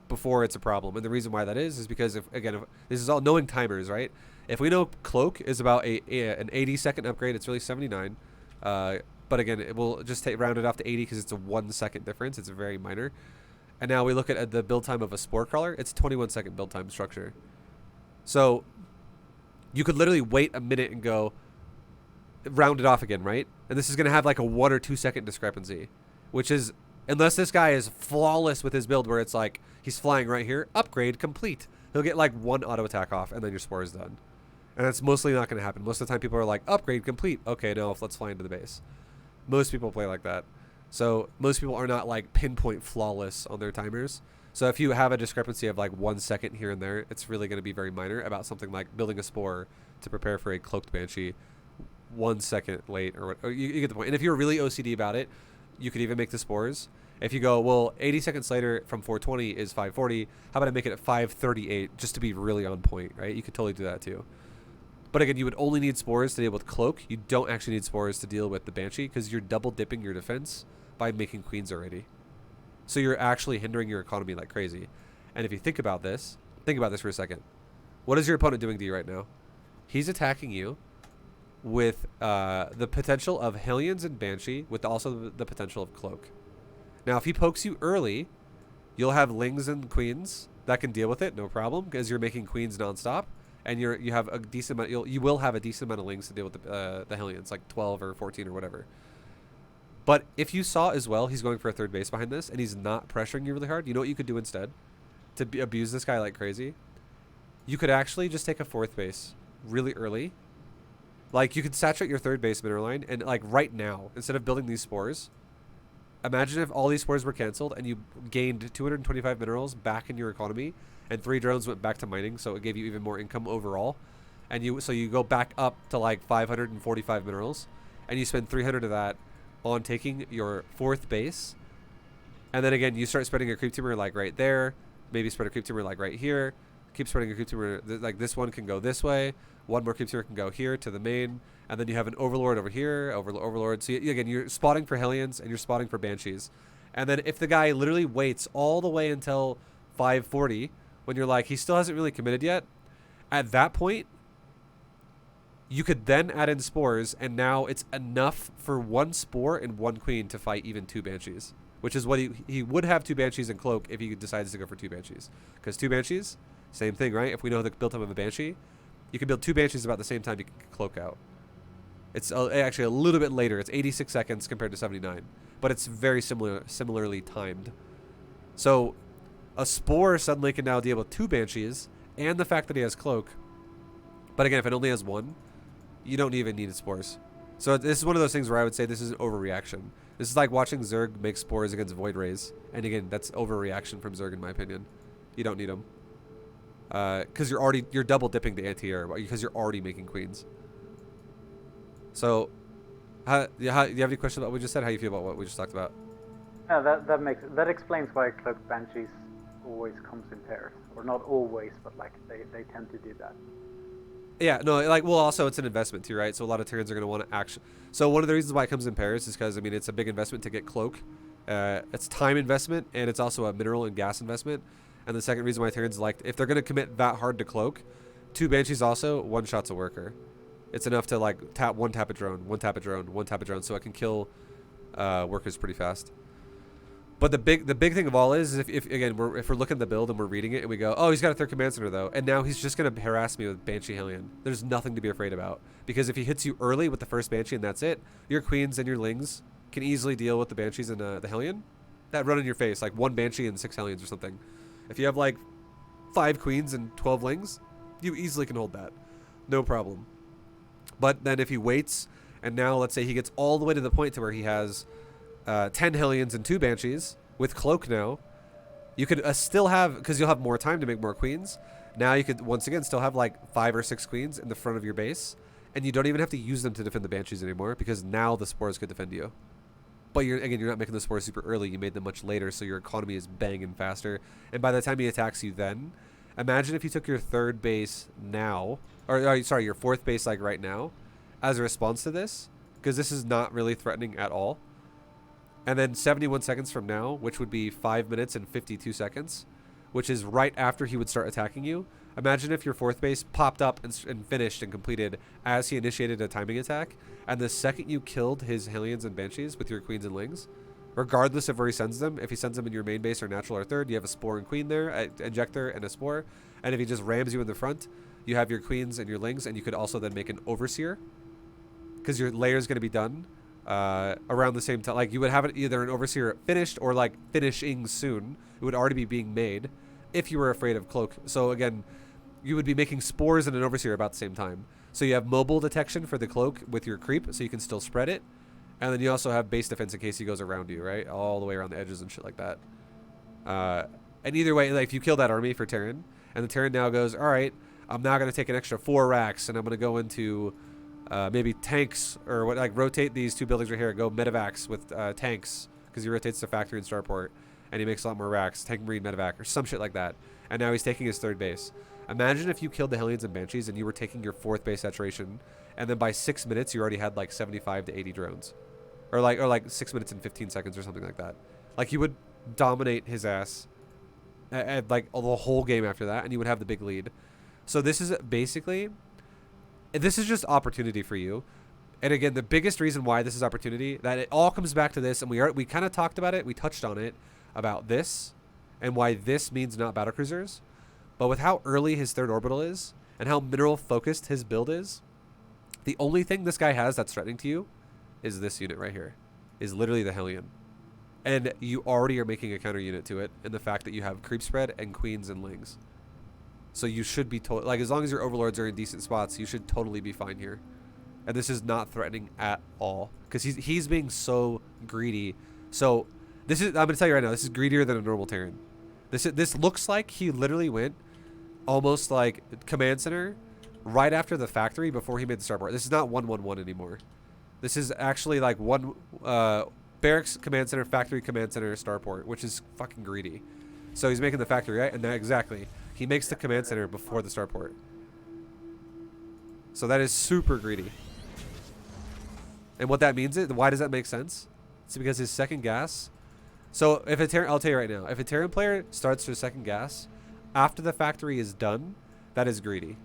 before it's a problem. And the reason why that is because if this is all knowing timers, right? If we know cloak is about an 80-second upgrade, it's really 79. But again, it will just round it off to 80 because it's a 1 second difference. It's very minor. And now we look at the build time of a spore crawler. It's 21-second build time structure. So you could literally wait a minute and go round it off again, right? And this is going to have like a 1 or 2 second discrepancy, which is, unless this guy is flawless with his build where it's like he's flying right here, upgrade complete. He'll get like 1 auto attack off and then your spore is done. And that's mostly not going to happen. Most of the time people are like, upgrade complete. Okay, no, let's fly into the base. Most people play like that. So most people are not like pinpoint flawless on their timers. So if you have a discrepancy of like 1 second here and there, it's really going to be very minor about something like building a spore to prepare for a cloaked Banshee 1 second late or you get the point. And if you're really OCD about it, you could even make the spores. If you go, well, 80 seconds later from 420 is 540, how about I make it at 538 just to be really on point, right? You could totally do that too. But again, you would only need spores to deal with cloak. You don't actually need spores to deal with the Banshee because you're double dipping your defense by making queens already. So you're actually hindering your economy like crazy. And if you think about this for a second. What is your opponent doing to you right now? He's attacking you with the potential of Hellions and Banshee, with also the potential of cloak. Now, if he pokes you early, you'll have Lings and Queens that can deal with it, no problem, because you're making Queens nonstop, and you have a decent amount. You will have a decent amount of Lings to deal with the Hellions, like 12 or 14 or whatever. But if you saw as well, he's going for a third base behind this, and he's not pressuring you really hard. You know what you could do instead to abuse this guy like crazy? You could actually just take a fourth base really early. Like, you could saturate your third base mineral line, and like right now, instead of building these spores, imagine if all these spores were canceled and you gained 225 minerals back in your economy, and 3 drones went back to mining, so it gave you even more income overall. And you go back up to like 545 minerals, and you spend 300 of that on taking your fourth base. And then again, you start spreading your creep tumor like right there, maybe spread a creep tumor like right here, keep spreading your creep tumor, like this one can go this way, one more creep tumor can go here to the main, and then you have an overlord over here, overlord. So again, you're spotting for Hellions and you're spotting for Banshees, And then if the guy literally waits all the way until 5:40, when you're like, he still hasn't really committed yet, at that point, you could then add in spores, and now it's enough for 1 spore and 1 queen to fight even 2 banshees, which is what he would have 2 banshees and cloak if he decides to go for 2 banshees. Because 2 banshees, same thing, right? If we know the build time of a banshee, you can build 2 banshees about the same time you can cloak out. It's actually a little bit later. It's 86 seconds compared to 79, but it's very similarly timed. So a spore suddenly can now deal with 2 banshees and the fact that he has cloak. But again, if it only has 1, you don't even need spores. So this is one of those things where I would say this is an overreaction. This is like watching Zerg make spores against Void Rays. And again, that's overreaction from Zerg in my opinion. You don't need them. Because you're double dipping the anti-air because you're already making queens. So, do you have any questions about what we just said? How you feel about what we just talked about? Yeah, that explains why cloaked banshees always comes in pairs, or not always, but like they tend to do that. Yeah, no, like, well, also it's an investment too, right? So a lot of Terrans are going to want to actually. So one of the reasons why it comes in pairs is because, I mean, it's a big investment to get cloak. It's time investment, and it's also a mineral and gas investment. And the second reason why Terrans like, if they're going to commit that hard to cloak, 2 banshees also, 1 shot's a worker. It's enough to like tap a drone, one tap a drone, so it can kill workers pretty fast. But the big thing of all is if we're looking at the build and we're reading it and we go, oh, he's got a 3rd command center though, and now he's just gonna harass me with Banshee Hellion. There's nothing to be afraid about, because if he hits you early with the first Banshee and that's it, your queens and your lings can easily deal with the Banshees and the Hellion that run in your face, like 1 Banshee and 6 Hellions or something. If you have like 5 queens and 12 lings, you easily can hold that, no problem. But then if he waits, and now let's say he gets all the way to the point to where he has 10 Hellions and 2 Banshees with cloak now, you could still have, because you'll have more time to make more queens, now you could once again still have like 5 or 6 queens in the front of your base, and you don't even have to use them to defend the Banshees anymore, because now the spores could defend you. But you're not making the spores super early, you made them much later, so your economy is banging faster, and by the time he attacks you then, imagine if you took your 3rd base now, or sorry, your 4th base like right now, as a response to this, because this is not really threatening at all. And then 71 seconds from now, which would be 5 minutes and 52 seconds, which is right after he would start attacking you. Imagine if your 4th base popped up and finished and completed as he initiated a timing attack, and the second you killed his Hellions and Banshees with your queens and lings, regardless of where he sends them, if he sends them in your main base or natural or 3rd, you have a spore and queen there, an injector and a spore. And if he just rams you in the front, you have your queens and your lings, and you could also then make an overseer, because your layer is going to be done around the same time. Like, you would have it either an overseer finished or like finishing soon. It would already be being made if you were afraid of cloak. So again, you would be making spores and an overseer about the same time. So you have mobile detection for the cloak with your creep, so you can still spread it. And then you also have base defense in case he goes around you, right? All the way around the edges and shit like that. And either way, like, if you kill that army for Terran, and the Terran now goes, all right, I'm now going to take an extra 4 racks, and I'm going to go into maybe tanks, or what, like rotate these 2 buildings right here, go medevacs with tanks, because he rotates the factory and starport, and he makes a lot more racks, tank marine medevac, or some shit like that. And now he's taking his 3rd base. Imagine if you killed the Hellions and Banshees and you were taking your 4th base saturation, and then by 6 minutes you already had like 75 to 80 drones. Or like 6 minutes and 15 seconds or something like that. Like, you would dominate his ass at like the whole game after that, and you would have the big lead. So this is basically, this is just opportunity for you. And again, the biggest reason why this is opportunity, that it all comes back to this, and we kind of talked about it, we touched on it, about this, and why this means not battlecruisers. But with how early his 3rd orbital is, and how mineral focused his build is, the only thing this guy has that's threatening to you is this unit right here, is literally the Hellion. And you already are making a counter unit to it in the fact that you have creep spread and queens and lings. So you should be like, as long as your overlords are in decent spots, you should totally be fine here. And this is not threatening at all, because he's being so greedy. So this is, I'm gonna tell you right now, this is greedier than a normal Terran. This looks like he literally went almost like command center right after the factory before he made the starport. This is not 1-1-1 anymore. This is actually like one barracks command center, factory command center, starport, which is fucking greedy. So he's making the factory, right? And that, exactly, he makes the command center before the starport. So that is super greedy. And what that means is, why does that make sense? It's because his 2nd gas So if a Terran, I'll tell you right now, if a Terran player starts their second gas after the factory is done, that is greedy.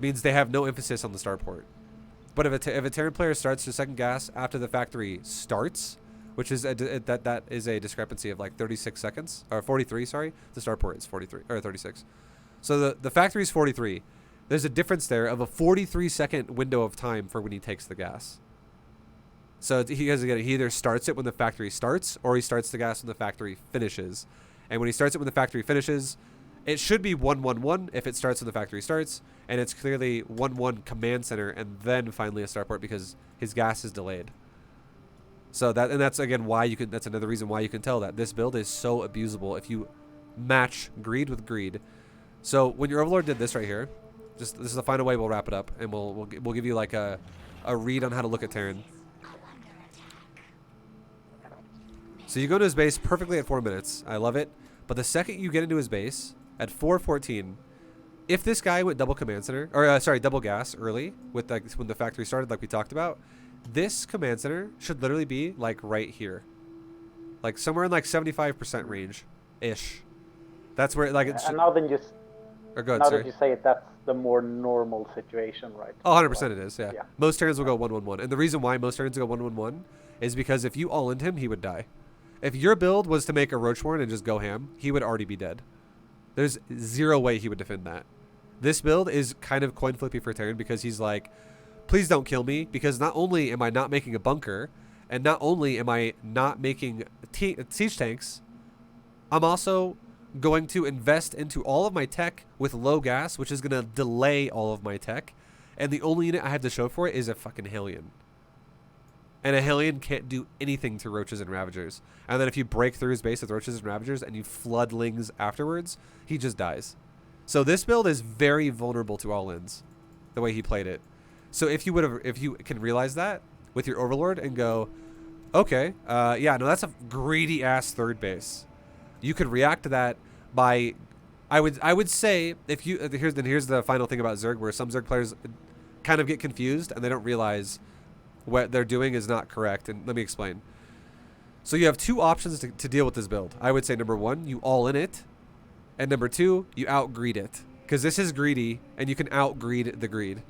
Means they have no emphasis on the starport. But if a Terran player starts their second gas after the factory starts, which is that is a discrepancy of like 36 seconds or 43. Sorry, the starport is 43 or 36. So the factory is 43. There's a difference there of a 43-second window of time for when he takes the gas. So he either starts it when the factory starts, or he starts the gas when the factory finishes. And when he starts it when the factory finishes, it should be 111 if it starts when the factory starts, and it's clearly 11 command center and then finally a starport because his gas is delayed. So that's again why you can. That's another reason why you can tell that this build is so abusable if you match greed with greed. So when your overlord did this right here, this is the final way we'll wrap it up, and we'll give you like a read on how to look at Terran. So you go to his base perfectly at 4 minutes. I love it. But the second you get into his base at 4:14, if this guy went double command center, or double gas early with like when the factory started, like we talked about, this command center should literally be like right here, like somewhere in like 75% range, ish. That's where like it's. And now then just. Or go ahead, now sorry. that you say it, that's the more normal situation, right? Oh, 100% it is, yeah. Yeah. Most Terrans will go 111. And the reason why most Terrans go 111 is because if you all-in him, he would die. If your build was to make a Roachborn and just go ham, he would already be dead. There's zero way he would defend that. This build is kind of coin flippy for Terran because he's like, please don't kill me, because not only am I not making a bunker, and not only am I not making siege tanks, I'm also going to invest into all of my tech with low gas, which is going to delay all of my tech. And the only unit I have to show for it is a fucking Hellion. And a Hellion can't do anything to Roaches and Ravagers. And then if you break through his base with Roaches and Ravagers and you flood Lings afterwards, he just dies. So this build is very vulnerable to all-ins, the way he played it. So if you can realize that with your Overlord and go, okay, yeah, no, that's a greedy ass third base. You could react to that by, I would say, if you here's the final thing about Zerg, where some Zerg players kind of get confused and they don't realize what they're doing is not correct. And let me explain. So you have two options to deal with this build. I would say number one, you all in it, and number two, you out greed it, because this is greedy and you can out greed the greed.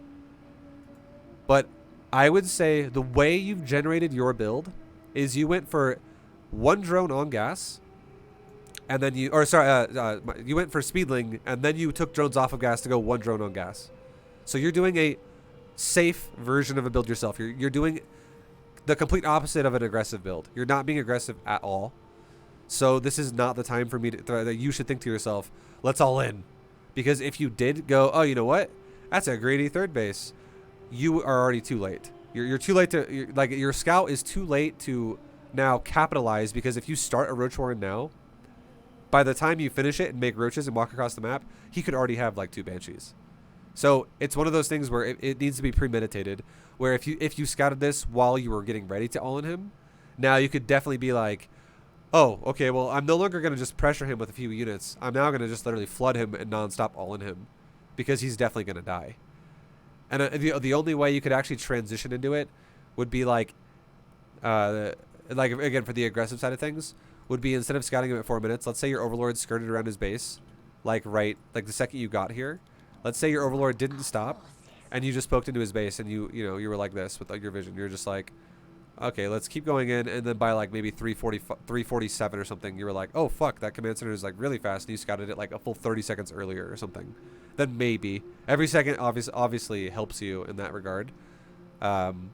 But I would say the way you've generated your build is you went for one drone on gas. And then you went for Speedling, and then you took drones off of gas to go one drone on gas. So you're doing a safe version of a build yourself. You're doing the complete opposite of an aggressive build. You're not being aggressive at all. So this is not the time for me that you should think to yourself, let's all in. Because if you did go, oh, you know what? That's a greedy third base. You are already too late. You're too late to, like, your scout is too late to now capitalize, because if you start a Roach Warren now, by the time you finish it and make roaches and walk across the map, he could already have like 2 banshees. So it's one of those things where it needs to be premeditated. Where if you scouted this while you were getting ready to all-in him, now you could definitely be like, oh, okay, well, I'm no longer going to just pressure him with a few units. I'm now going to just literally flood him and non-stop all-in him, because he's definitely going to die. And the only way you could actually transition into it would be like again, for the aggressive side of things, would be instead of scouting him at 4 minutes, let's say your Overlord skirted around his base, like the second you got here. Let's say your Overlord didn't stop, and you just poked into his base, and you were like this with like your vision. You're just like, okay, let's keep going in, and then by like maybe 347 or something, you were like, oh fuck, that command center is like really fast, and you scouted it like a full 30 seconds earlier or something. Then maybe every second obviously helps you in that regard.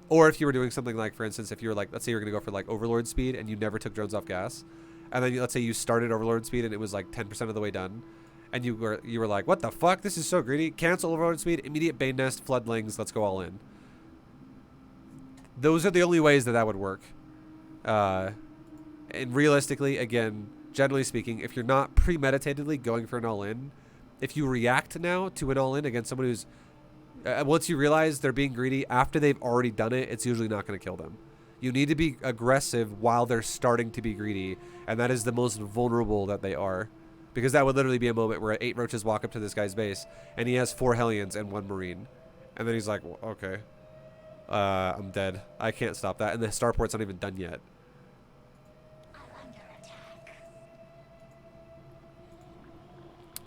Or if you were doing something like, for instance, if you were like, let's say you're going to go for like Overlord speed and you never took drones off gas, and then let's say you started Overlord speed and it was like 10% of the way done, and you were like, what the fuck, this is so greedy, cancel Overlord speed, immediate Bane Nest, Floodlings, let's go all in. Those are the only ways that would work. And realistically, again, generally speaking, if you're not premeditatedly going for an all-in, if you react now to an all-in against someone who's once you realize they're being greedy after they've already done it, it's usually not going to kill them. You need to be aggressive while they're starting to be greedy, and that is the most vulnerable that they are. Because that would literally be a moment where 8 roaches walk up to this guy's base, and he has 4 Hellions and 1 Marine. And then he's like, well, okay, I'm dead. I can't stop that. And the starport's not even done yet.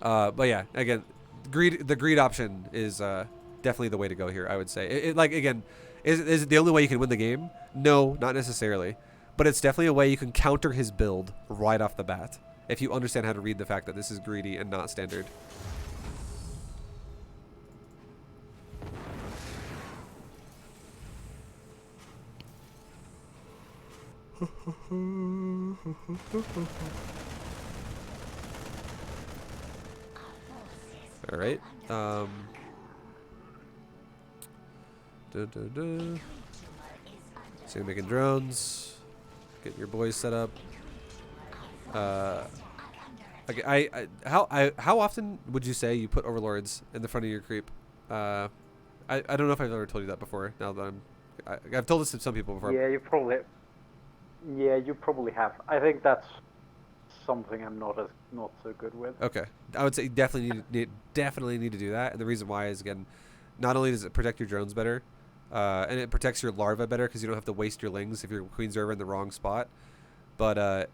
But yeah, again, the greed option is definitely the way to go here. I would say. Like again, is it the only way you can win the game? No, not necessarily. But it's definitely a way you can counter his build right off the bat if you understand how to read the fact that this is greedy and not standard. All right. So you're making drones. Get your boys set up. How often would you say you put overlords in the front of your creep? I don't know if I've ever told you that before. Now that I've told this to some people before. Yeah, you probably have. I think that's something I'm not so good with. Okay, I would say you definitely need to do that. And the reason why is, again, not only does it protect your drones better, and it protects your larva better because you don't have to waste your lings if your queens are ever in the wrong spot, but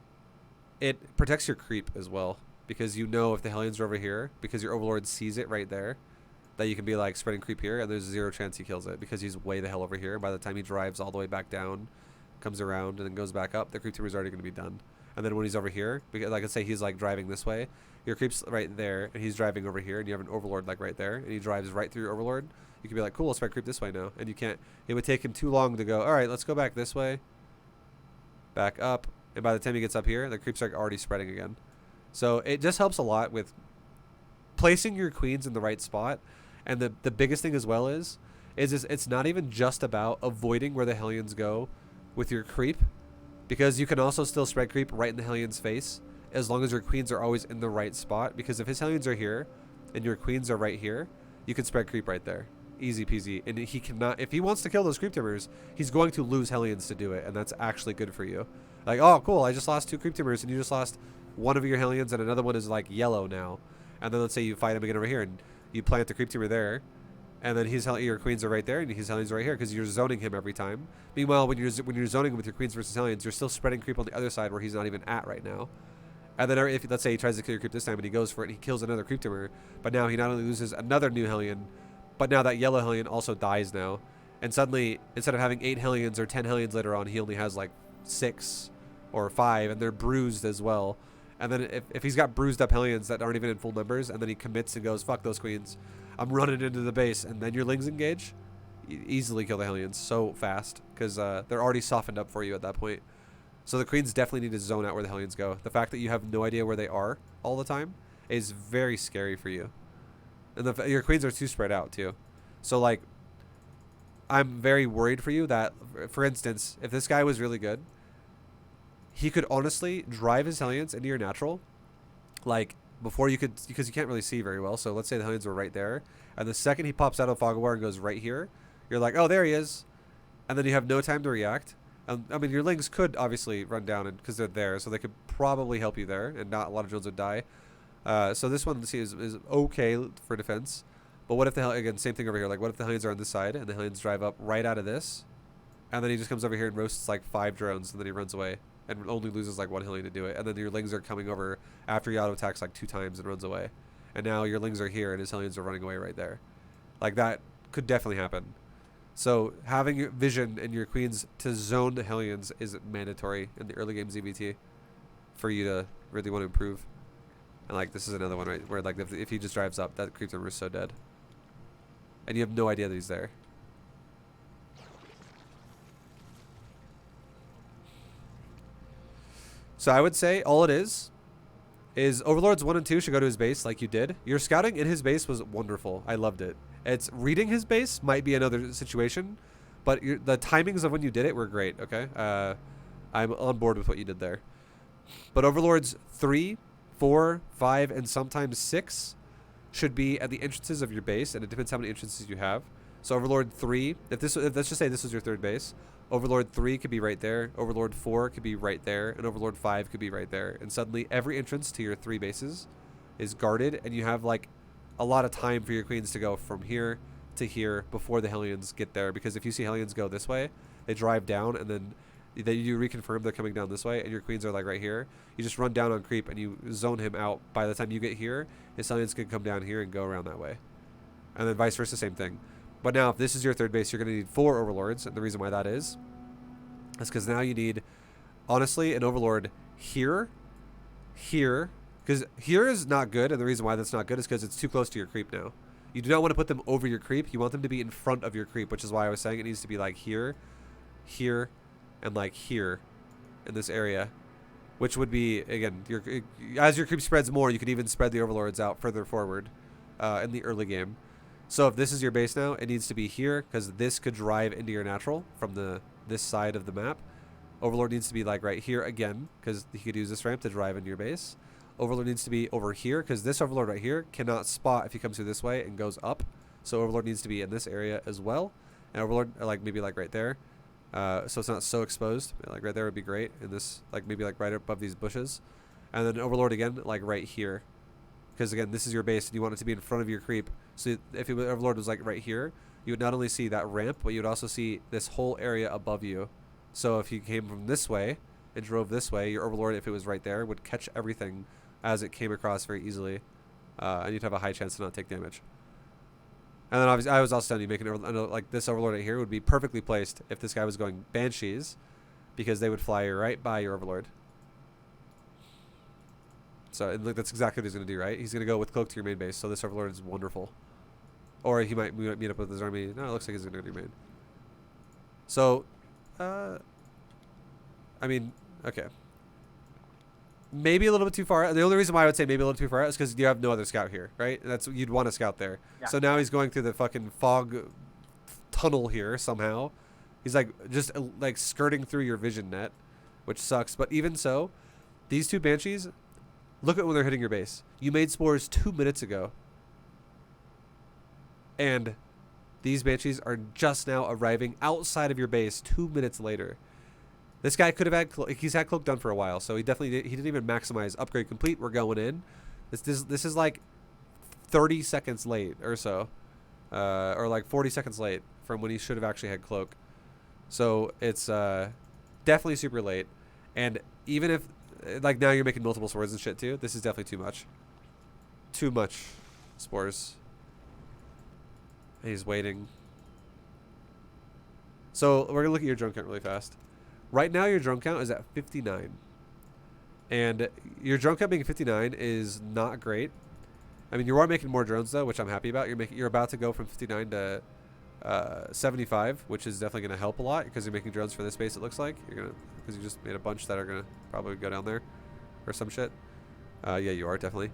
it protects your creep as well because you know if the Hellions are over here, because your overlord sees it right there, that you can be like spreading creep here, and there's 0 chance he kills it because he's way the hell over here. By the time he drives all the way back down, comes around, and then goes back up, the creep team is already going to be done. And then when he's over here, because like I say, he's like driving this way, your creep's right there, and he's driving over here, and you have an overlord like right there, and he drives right through your overlord. You can be like, cool, let's spread creep this way now, and you can't. It would take him too long to go. All right, let's go back this way, back up, and by the time he gets up here, the creeps are already spreading again. So it just helps a lot with placing your queens in the right spot. And the biggest thing as well is it's not even just about avoiding where the Hellions go with your creep, because you can also still spread creep right in the Hellion's face as long as your queens are always in the right spot. Because if his Hellions are here and your queens are right here, you can spread creep right there. Easy peasy. And he cannot, if he wants to kill those creep timbers, he's going to lose Hellions to do it, and that's actually good for you. Like, oh cool, I just lost 2 creep timbers and you just lost one of your Hellions and another one is like yellow now. And then let's say you fight him again over here and you plant the creep timber there, and then your queens are right there and his Hellions are right here because you're zoning him every time. Meanwhile, when you're zoning him with your queens versus Hellions, you're still spreading creep on the other side where he's not even at right now. And then if let's say he tries to kill your creep this time and he goes for it and he kills another creep timber, but now he not only loses another new Hellion, but now that yellow Hellion also dies now. And suddenly, instead of having 8 Hellions or 10 Hellions later on, he only has like 6 or 5, and they're bruised as well. And then if he's got bruised up Hellions that aren't even in full numbers, and then he commits and goes, fuck those queens, I'm running into the base, and then your lings engage, you easily kill the Hellions so fast because they're already softened up for you at that point. So the queens definitely need to zone out where the Hellions go. The fact that you have no idea where they are all the time is very scary for you. And your queens are too spread out too. So like, I'm very worried for you that, for instance, if this guy was really good, he could honestly drive his Hellions into your natural, like before you could, because you can't really see very well. So let's say the Hellions were right there, and the second he pops out of Fog of War and goes right here, you're like, oh, there he is, and then you have no time to react. I mean, your lings could obviously run down because they're there, so they could probably help you there, and not a lot of drones would die. So this one, let's see, is okay for defense. But what if again, same thing over here. Like, what if the Hellions are on this side and the Hellions drive up right out of this, and then he just comes over here and roasts like 5 drones, and then he runs away and only loses like 1 Hellion to do it. And then your lings are coming over after he auto attacks like 2 times and runs away. And now your lings are here and his Hellions are running away right there. Like, that could definitely happen. So having vision and your queens to zone the Hellions is mandatory in the early game ZvT for you to really want to improve. And like, this is another one, right, where like if he just drives up, that creep timber is so dead. And you have no idea that he's there. So I would say all it is Overlords 1 and 2 should go to his base like you did. Your scouting in his base was wonderful. I loved it. It's reading his base might be another situation, but the timings of when you did it were great, okay? I'm on board with what you did there. But Overlords 3, 4, 5, and sometimes 6 should be at the entrances of your base, and it depends how many entrances you have. So Overlord 3, if let's just say this was your 3rd base, Overlord 3 could be right there, Overlord 4 could be right there, and Overlord 5 could be right there. And suddenly every entrance to your 3 bases is guarded, and you have like a lot of time for your queens to go from here to here before the Hellions get there. Because if you see Hellions go this way, they drive down, and then that you reconfirm they're coming down this way, and your queens are like right here. You just run down on creep and you zone him out. By the time you get here, his Hellions can come down here and go around that way, and then vice versa, same thing. But now, if this is your third base, you're going to need 4 overlords, and the reason why that is because now you need, honestly, an overlord here, because here is not good, and the reason why that's not good is because it's too close to your creep now. You do not want to put them over your creep. You want them to be in front of your creep, which is why I was saying it needs to be like here, here, and like here in this area, which would be, again, as your creep spreads more, you could even spread the overlords out further forward in the early game. So if this is your base now, it needs to be here because this could drive into your natural from this side of the map. Overlord needs to be like right here again because he could use this ramp to drive into your base. Overlord needs to be over here because this overlord right here cannot spot if he comes through this way and goes up. So overlord needs to be in this area as well. And overlord like maybe like right there. So it's not so exposed. Like right there would be great. And this like maybe like right above these bushes. And then overlord again like right here. Because again, this is your base and you want it to be in front of your creep. So if overlord was like right here, you would not only see that ramp, but you would also see this whole area above you. So if you came from this way and drove this way, your overlord, if it was right there, would catch everything as it came across very easily. And you'd have a high chance to not take damage. And then obviously, I was also telling you, making like this overlord right here would be perfectly placed if this guy was going banshees, because they would fly right by your overlord. So that's exactly what he's going to do, right? He's going to go with cloak to your main base. So this overlord is wonderful. Or he might meet up with his army. No, it looks like he's going to do main. So, I mean, okay. Maybe a little bit too far. The only reason why I would say maybe a little too far out is because you have no other scout here, right? And you'd want a scout there. Yeah. So now he's going through the fucking fog tunnel here somehow. He's like just like skirting through your vision net, which sucks. But even so, these 2 banshees, look at when they're hitting your base. You made spores 2 minutes ago. And these banshees are just now arriving outside of your base 2 minutes later. This guy could have had he's had cloak done for a while, so he definitely he didn't even maximize upgrade complete. We're going in. This is like 30 seconds late or so, or like 40 seconds late from when he should have actually had cloak. So it's definitely super late. And even if like now you're making multiple spores and shit too, this is definitely too much. Too much spores. He's waiting. So we're gonna look at your drone count really fast. Right now, your drone count is at 59. And your drone count being 59 is not great. I mean, you are making more drones, though, which I'm happy about. You're about to go from 59 to 75, which is definitely going to help a lot because you're making drones for this base, it looks like. Because you just made a bunch that are going to probably go down there or some shit. Yeah, you are, definitely.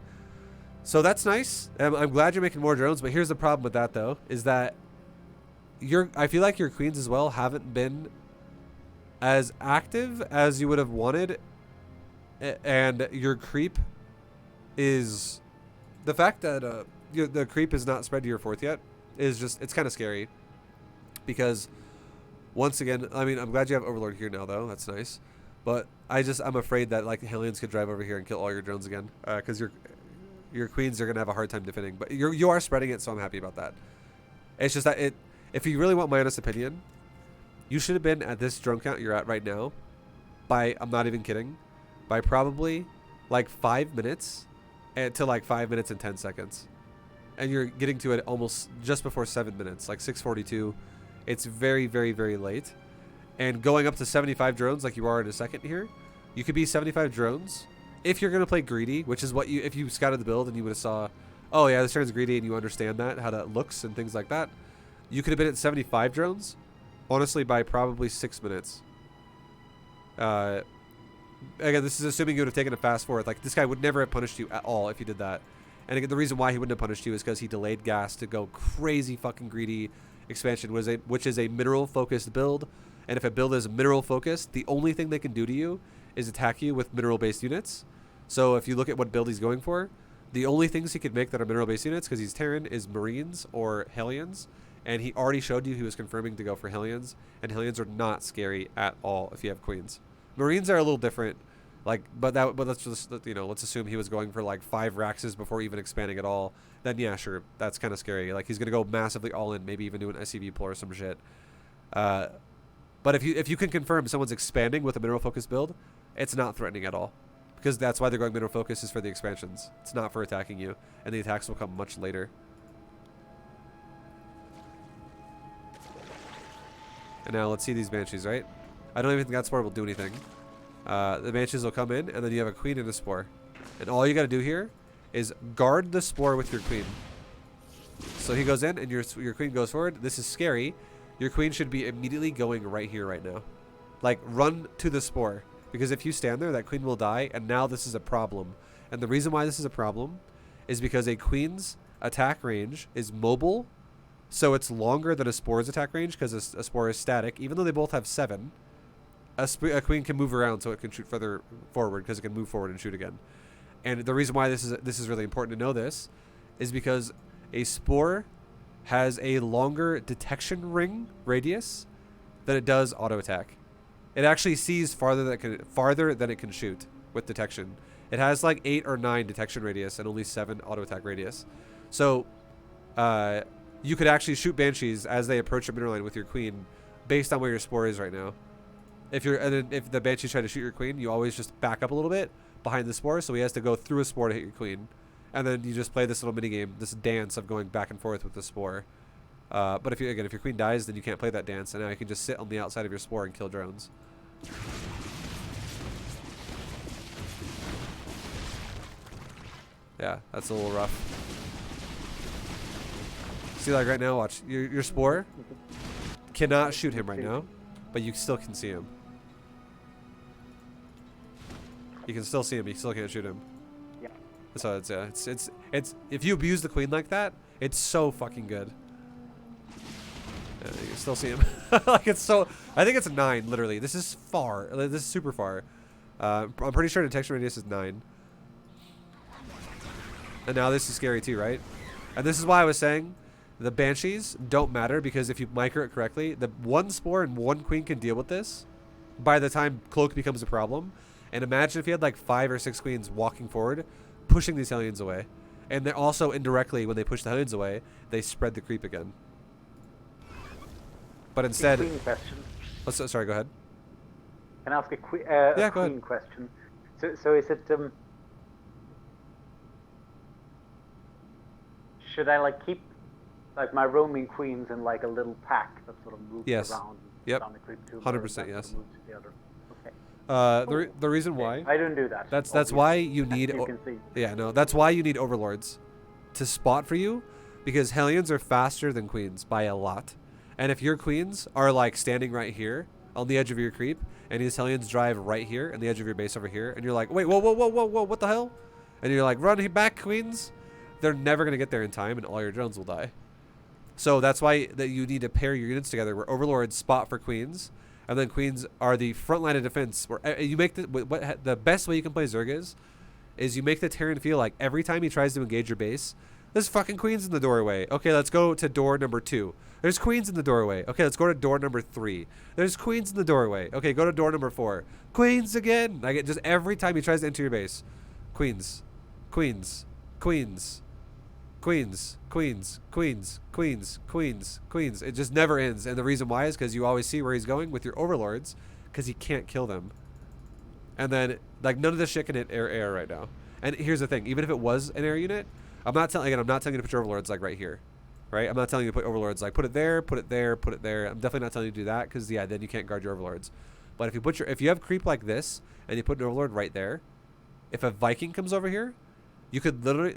So that's nice. I'm glad you're making more drones, but here's the problem with that, though, is that I feel like your queens as well haven't been as active as you would have wanted, and your creep is the fact that the creep is not spread to your 4th yet is just, it's kind of scary because once again, I mean, I'm glad you have overlord here now though, that's nice, but I'm afraid that like Hellions could drive over here and kill all your drones again because your queens are gonna have a hard time defending, but you are spreading it, so I'm happy about that. It's just that if you really want my honest opinion, you should have been at this drone count you're at right now by, I'm not even kidding, by probably like 5 minutes to like 5 minutes and 10 seconds. And you're getting to it almost just before 7 minutes, like 6:42. It's very, very, very late. And going up to 75 drones like you are in a second here, you could be 75 drones if you're going to play greedy, which is what if you scouted the build and you would have saw, oh yeah, this turn's greedy and you understand that, how that looks and things like that. You could have been at 75 drones. Honestly, by probably 6 minutes. Again, this is assuming you would have taken a fast forward. Like, this guy would never have punished you at all if you did that. And again, the reason why he wouldn't have punished you is because he delayed gas to go crazy fucking greedy expansion, which is a mineral-focused build. And if a build is mineral-focused, the only thing they can do to you is attack you with mineral-based units. So if you look at what build he's going for, the only things he could make that are mineral-based units, because he's Terran, is Marines or Hellions. And he already showed you he was confirming to go for Hellions, and Hellions are not scary at all if you have queens. Marines are a little different, like, but let's just, let's assume he was going for like 5 Raxes before even expanding at all. Then yeah, sure, that's kind of scary. Like he's gonna go massively all in, maybe even do an SCV pull or some shit. But if you can confirm someone's expanding with a mineral focus build, it's not threatening at all. Because that's why they're going mineral focus is for the expansions. It's not for attacking you. And the attacks will come much later. And now let's see these Banshees, right? I don't even think that spore will do anything. The Banshees will come in, and then you have a queen and a spore. And all you got to do here is guard the spore with your queen. So he goes in, and your queen goes forward. This is scary. Your queen should be immediately going right here, right now. Like, run to the spore. Because if you stand there, that queen will die, and now this is a problem. And the reason why this is a problem is because a queen's attack range is mobile, so it's longer than a spore's attack range because a spore is static. Even though they both have 7, a queen can move around so it can shoot further forward because it can move forward and shoot again. And the reason why this is really important to know this is because a spore has a longer detection ring radius than it does auto attack. It actually sees farther than it can shoot with detection. It has like 8 or 9 detection radius and only 7 auto attack radius. So you could actually shoot Banshees as they approach your mineral line with your queen based on where your spore is right now. If the Banshees try to shoot your queen, you always just back up a little bit behind the spore, so he has to go through a spore to hit your queen. And then you just play this little mini game, this dance of going back and forth with the spore. But if your queen dies, then you can't play that dance, and now you can just sit on the outside of your spore and kill drones. Yeah, that's a little rough. See, like right now, watch. Your spore cannot shoot him right now, but you still can see him. You can still see him, you still can't shoot him. Yeah. So it's if you abuse the queen like that, it's so fucking good. Yeah, you can still see him. Like it's so. I think it's 9 literally. This is far. This is super far. I'm pretty sure detection radius is 9. And now this is scary too, right? And this is why I was saying the Banshees don't matter, because if you micro it correctly, the 1 spore and 1 queen can deal with this by the time cloak becomes a problem. And imagine if you had like 5 or 6 queens walking forward, pushing these Hellions away. And they're also indirectly, when they push the Hellions away, they spread the creep again. But instead... Queen question. Sorry, go ahead. Can I ask a queen question? So is it... should I like keep like my roaming queens in like a little pack that sort of moves around down the creep too? 100% yes. Okay. The reason why I don't do that. That's why you need you can see. Yeah, no, that's why you need overlords to spot for you, because Hellions are faster than queens by a lot. And if your queens are like standing right here on the edge of your creep, and these Hellions drive right here on the edge of your base over here, and you're like, wait, whoa, what the hell? And you're like, run back, queens. They're never going to get there in time, and all your drones will die. So that's why that you need to pair your units together, where overlords spot for queens, and then queens are the front line of defense. Where you make the best way you can play Zerg is you make the Terran feel like every time he tries to engage your base, there's fucking queens in the doorway. Okay, let's go to door number 2. There's queens in the doorway. Okay, let's go to door number 3. There's queens in the doorway. Okay, go to door number 4. Queens again. Like just every time he tries to enter your base, queens, queens, queens. Queens, queens, queens, queens, queens, queens. It just never ends. And the reason why is because you always see where he's going with your overlords, because he can't kill them. And then, like, none of this shit can hit air right now. And here's the thing. Even if it was an air unit, I'm not telling you to put your overlords, like, right here. Right? I'm not telling you to put overlords, like, put it there, put it there, put it there. I'm definitely not telling you to do that, because, yeah, then you can't guard your overlords. But if you have creep like this, and you put an overlord right there, if a Viking comes over here, you could literally...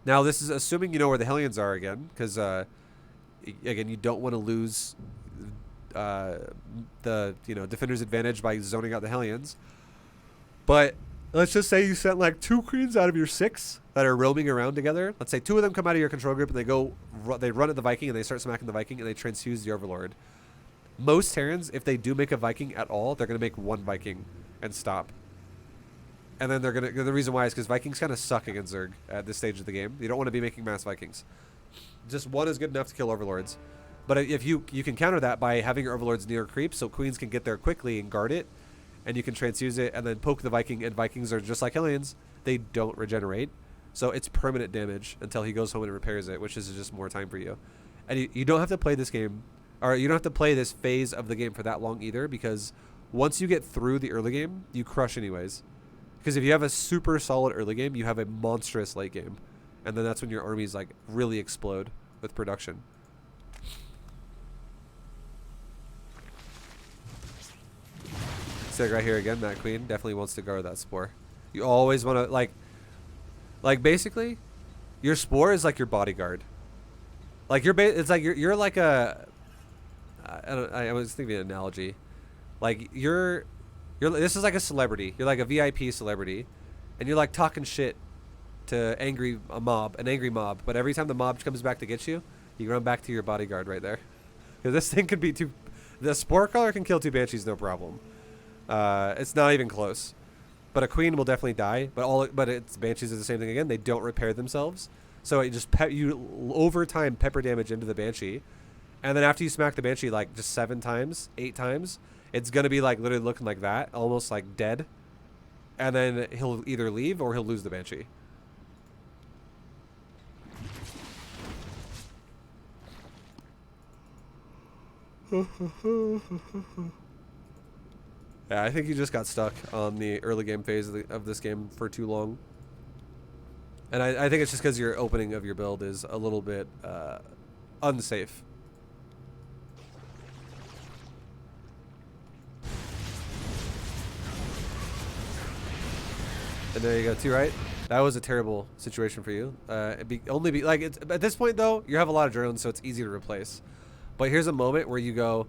now, this is assuming you know where the Hellions are again, because, again, you don't want to lose the defender's advantage by zoning out the Hellions. But let's just say you sent like 2 queens out of your 6 that are roaming around together. Let's say 2 of them come out of your control group and they run at the Viking and they start smacking the Viking and they transfuse the Overlord. Most Terrans, if they do make a Viking at all, they're going to make 1 Viking and stop. And then the reason why is because Vikings kind of suck against Zerg at this stage of the game. You don't want to be making mass Vikings. Just 1 is good enough to kill Overlords. But if you can counter that by having your Overlords near creep, so queens can get there quickly and guard it, and you can transfuse it and then poke the Viking, and Vikings are just like Hellions. They don't regenerate. So it's permanent damage until he goes home and repairs it, which is just more time for you. And you don't have to play this game or you don't have to play this phase of the game for that long either, because once you get through the early game, you crush anyways. Because if you have a super solid early game, you have a monstrous late game. And then that's when your armies like really explode with production. Sig right here again, that queen definitely wants to guard that spore. You always want to like basically your spore is like your bodyguard. Like it's like you're like a I was thinking of an analogy. Like you're this is like a celebrity. You're like a VIP celebrity, and you're like talking shit to an angry mob. But every time the mob comes back to get you, you run back to your bodyguard right there. Because this thing could be the spore color can kill 2 banshees no problem. It's not even close. But a queen will definitely die. But it's banshees is the same thing again. They don't repair themselves, so it just you over time pepper damage into the banshee, and then after you smack the banshee like just 7 times, 8 times. It's going to be like literally looking like that, almost like dead. And then he'll either leave or he'll lose the banshee. Yeah, I think you just got stuck on the early game phase of this game for too long. And I think it's just because your opening of your build is a little bit unsafe. And there you go, 2 right. That was a terrible situation for you. At this point though, you have a lot of drones, so it's easy to replace. But here's a moment where you go,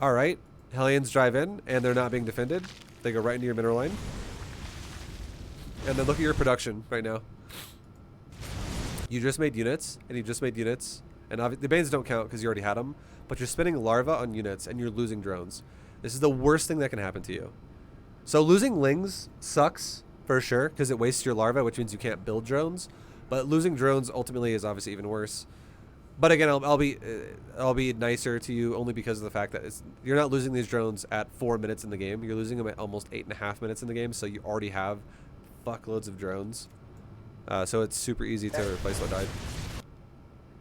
all right, Hellions drive in and they're not being defended. They go right into your mineral line. And then look at your production right now. You just made units, and you just made units, and the banes don't count because you already had them. But you're spending larva on units, and you're losing drones. This is the worst thing that can happen to you. So losing lings sucks. For sure, because it wastes your larva, which means you can't build drones. But losing drones ultimately is obviously even worse. But again, I'll be nicer to you only because of the fact that you're not losing these drones at 4 minutes in the game. You're losing them at almost 8.5 minutes in the game. So you already have fuckloads of drones. So it's super easy to replace what died.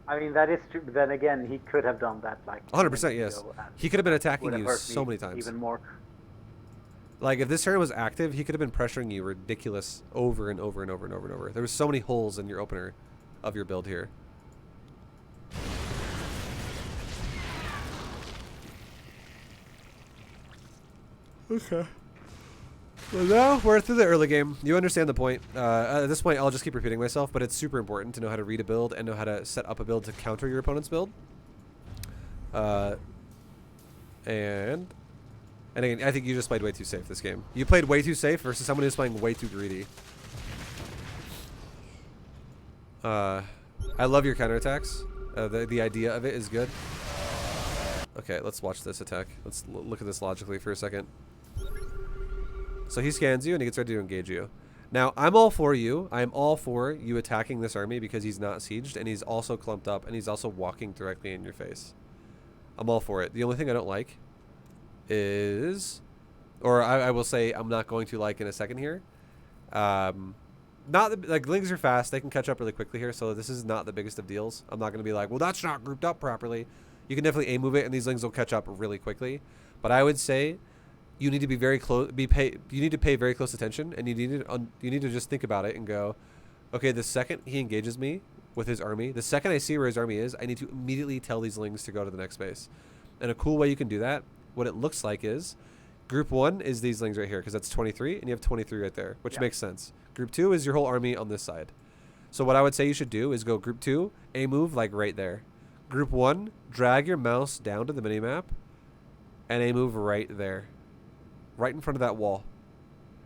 I mean, that is true. But then again, he could have done that like 100%. Yes, he could have been attacking you so many times. Even more. Like, if this turn was active, he could have been pressuring you ridiculous over and over and over and over and over. There were so many holes in your opener of your build here. Okay. Well, now we're through the early game. You understand the point. At this point, I'll just keep repeating myself, but it's super important to know how to read a build and know how to set up a build to counter your opponent's build. And again, I think you just played way too safe this game. You played way too safe versus someone who's playing way too greedy. I love your counterattacks. The idea of it is good. Okay, let's watch this attack. Let's look at this logically for a second. So he scans you and he gets ready to engage you. Now, I'm all for you. I'm all for you attacking this army because he's not sieged and he's also clumped up and he's also walking directly in your face. I'm all for it. The only thing I don't like is, or I will say I'm not going to like in a second here. Like lings are fast. They can catch up really quickly here. So this is not the biggest of deals. I'm not going to be like, well, that's not grouped up properly. You can definitely A move it and these lings will catch up really quickly. But I would say you need to be very close. You need to pay very close attention, and you need to just think about it and go, okay, the second he engages me with his army, the second I see where his army is, I need to immediately tell these lings to go to the next base. And a cool way you can do that, what it looks like is, group 1 is these lings right here because that's 23, and you have 23 right there, which makes sense. Group 2 is your whole army on this side. So what I would say you should do is go group 2, A move like right there. Group 1, drag your mouse down to the minimap, and A move right there. Right in front of that wall.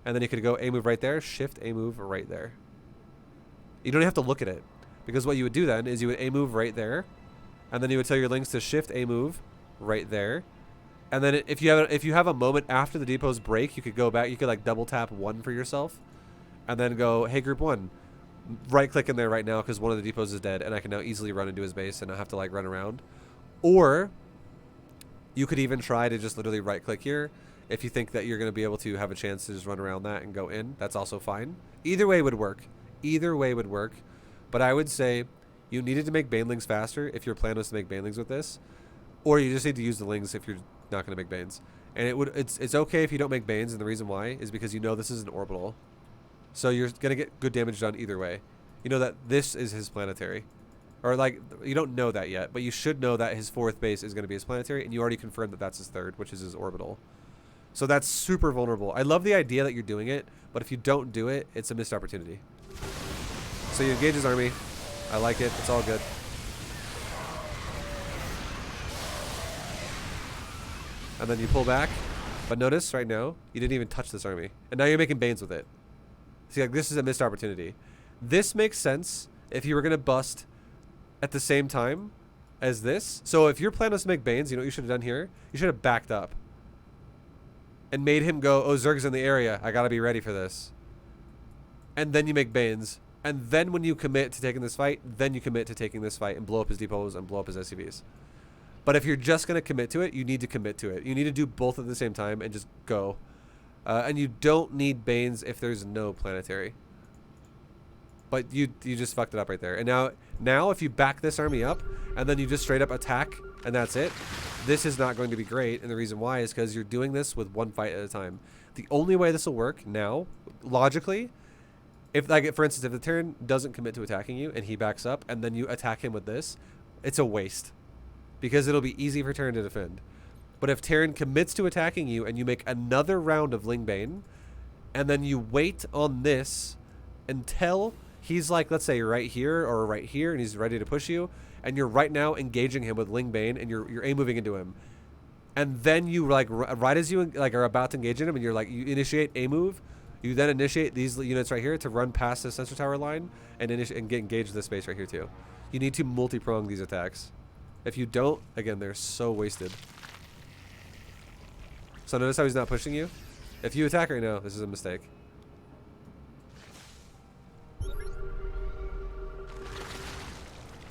And then you could go A move right there, shift A move right there. You don't have to look at it. Because what you would do then is you would A move right there, and then you would tell your lings to shift A move right there. And then if you have a moment after the depots break, you could go back, you could like double tap 1 for yourself, and then go, hey group 1, right click in there right now because one of the depots is dead and I can now easily run into his base and not have to like run around. Or you could even try to just literally right click here if you think that you're going to be able to have a chance to just run around that and go in. That's also fine. Either way would work. Either way would work. But I would say you needed to make banelings faster if your plan was to make banelings with this. or you just need to use the Lings if you're not going to make Banes. And it's okay if you don't make Banes, and the reason why is because you know this is an orbital. So you're going to get good damage done either way. You know that this is his planetary. Or, like, you don't know that yet, but you should know that his 4th base is going to be his planetary, and you already confirmed that that's his 3rd, which is his orbital. So that's super vulnerable. I love the idea that you're doing it, but if you don't do it, it's a missed opportunity. So you engage his army. I like it. It's all good. And then you pull back. But notice right now, you didn't even touch this army. And now you're making Banes with it. See, like, this is a missed opportunity. This makes sense if you were going to bust at the same time as this. So if your plan was to make Banes, you know what you should have done here? You should have backed up. And made him go, oh, Zerg's in the area. I got to be ready for this. And then you make Banes. And then when you commit to taking this fight, then you commit to taking this fight and blow up his depots and blow up his SCVs. But if you're just going to commit to it, you need to commit to it. You need to do both at the same time and just go. And you don't need Banes if there's no planetary. But you just fucked it up right there. And now if you back this army up and then you just straight up attack and that's it, this is not going to be great. And the reason why is because you're doing this with one fight at a time. The only way this will work now, logically, if, like, for instance, if the Terran doesn't commit to attacking you and he backs up and then you attack him with this, it's a waste. Because it'll be easy for Terran to defend. But if Terran commits to attacking you and you make another round of Lingbane, and then you wait on this until he's, like, let's say right here or right here, and he's ready to push you, and you're right now engaging him with Lingbane, and you're A-moving into him. And then you, like, right as you, like, are about to engage in him, and you're, like, you initiate A-move, you then initiate these units right here to run past the sensor tower line and get engaged in this space right here, too. You need to multi-prong these attacks. If you don't, again, they're so wasted. So notice how he's not pushing you? If you attack right now, this is a mistake.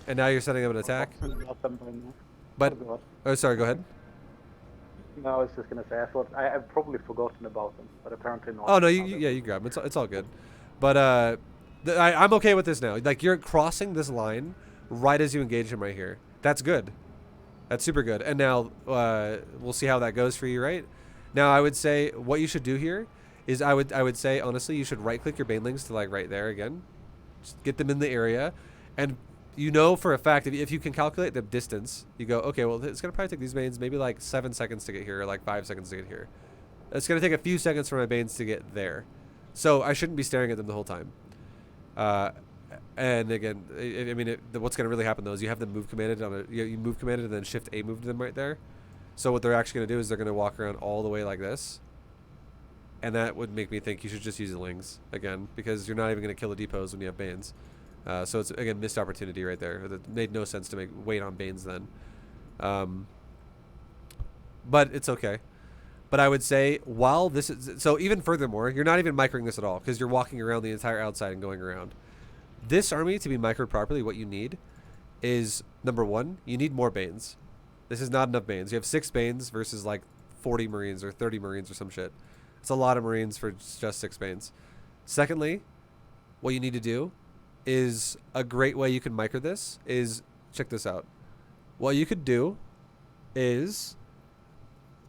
And now you're setting up an attack. But, oh, sorry, go ahead. No, I was just going to say, I've probably forgotten about them, but apparently not. Oh, no, you grab them. It's all good. But I'm okay with this now. Like, you're crossing this line right as you engage him right here. That's good. That's super good. And now we'll see how that goes for you, right? Now, I would say what you should do here is I would say, honestly, you should right-click your banelings to, like, right there again. Just get them in the area. And you know for a fact, if you can calculate the distance, you go, okay, well, it's going to probably take these banes maybe like 7 seconds to get here or like 5 seconds to get here. It's going to take a few seconds for my banes to get there. So I shouldn't be staring at them the whole time. And again, I mean, what's going to really happen though is you have them move commanded on a, you move commanded and then shift A move to them right there. So what they're actually going to do is they're going to walk around all the way like this. And that would make me think you should just use the lings again, because you're not even going to kill the depots when you have banes. So it's, again, missed opportunity right there. It made no sense to wait on banes then. But it's okay. But I would say while this is, so even furthermore, you're not even microing this at all because you're walking around the entire outside and going around. This army to be microed properly, what you need is, number one, you need more banes. This is not enough banes. You have 6 banes versus like 40 marines or 30 marines or some shit. It's a lot of marines for just 6 banes. Secondly, what you need to do is a great way you can micro this is, check this out. What you could do is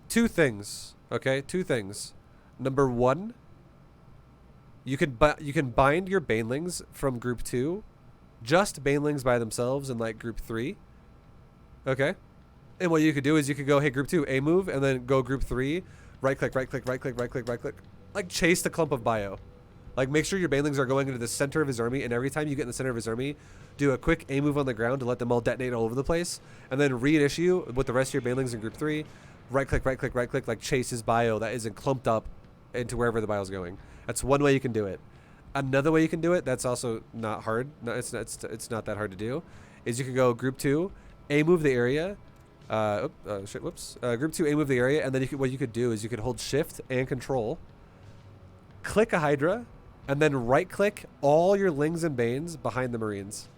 2 things, okay? 2 things. Number one, you can bind your banelings from group 2, just banelings by themselves in like group 3, okay? And what you could do is you could go, hey, group 2, A move, and then go group 3, right click, right click, right click, right click, right click, like chase the clump of bio. Like make sure your banelings are going into the center of his army, and every time you get in the center of his army, do a quick A move on the ground to let them all detonate all over the place, and then reissue with the rest of your banelings in group 3, right click, right click, right click, like chase his bio that isn't clumped up into wherever the bio's going. That's one way you can do it. Another way you can do it, that's also not hard, no, it's not that hard to do, is you can go group 2, A move the area, group 2 A move the area, and then what you could do is you could hold shift and control, click a Hydra, and then right click all your lings and banes behind the marines.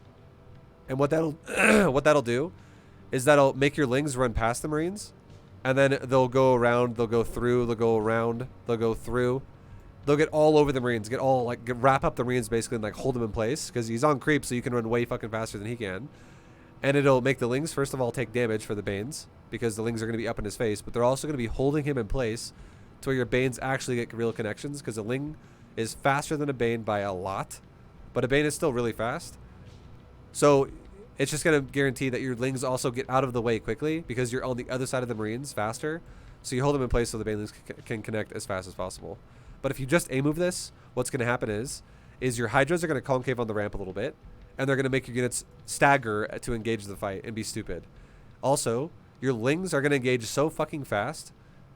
And what that'll do is that'll make your lings run past the marines, and then they'll go around, they'll go through, they'll go around, they'll go through. They'll get all over the marines, wrap up the marines basically and like hold them in place because he's on creep, so you can run way fucking faster than he can. And it'll make the Lings, first of all, take damage for the Banes, because the Lings are going to be up in his face, but they're also going to be holding him in place to where your Banes actually get real connections, because a Ling is faster than a Bane by a lot, but a Bane is still really fast. So it's just going to guarantee that your Lings also get out of the way quickly, because you're on the other side of the Marines faster, so you hold them in place so the Banelings can connect as fast as possible. But if you just A-move this, what's going to happen is your Hydras are going to concave on the ramp a little bit, and they're going to make your units stagger to engage the fight and be stupid. Also, your Lings are going to engage so fucking fast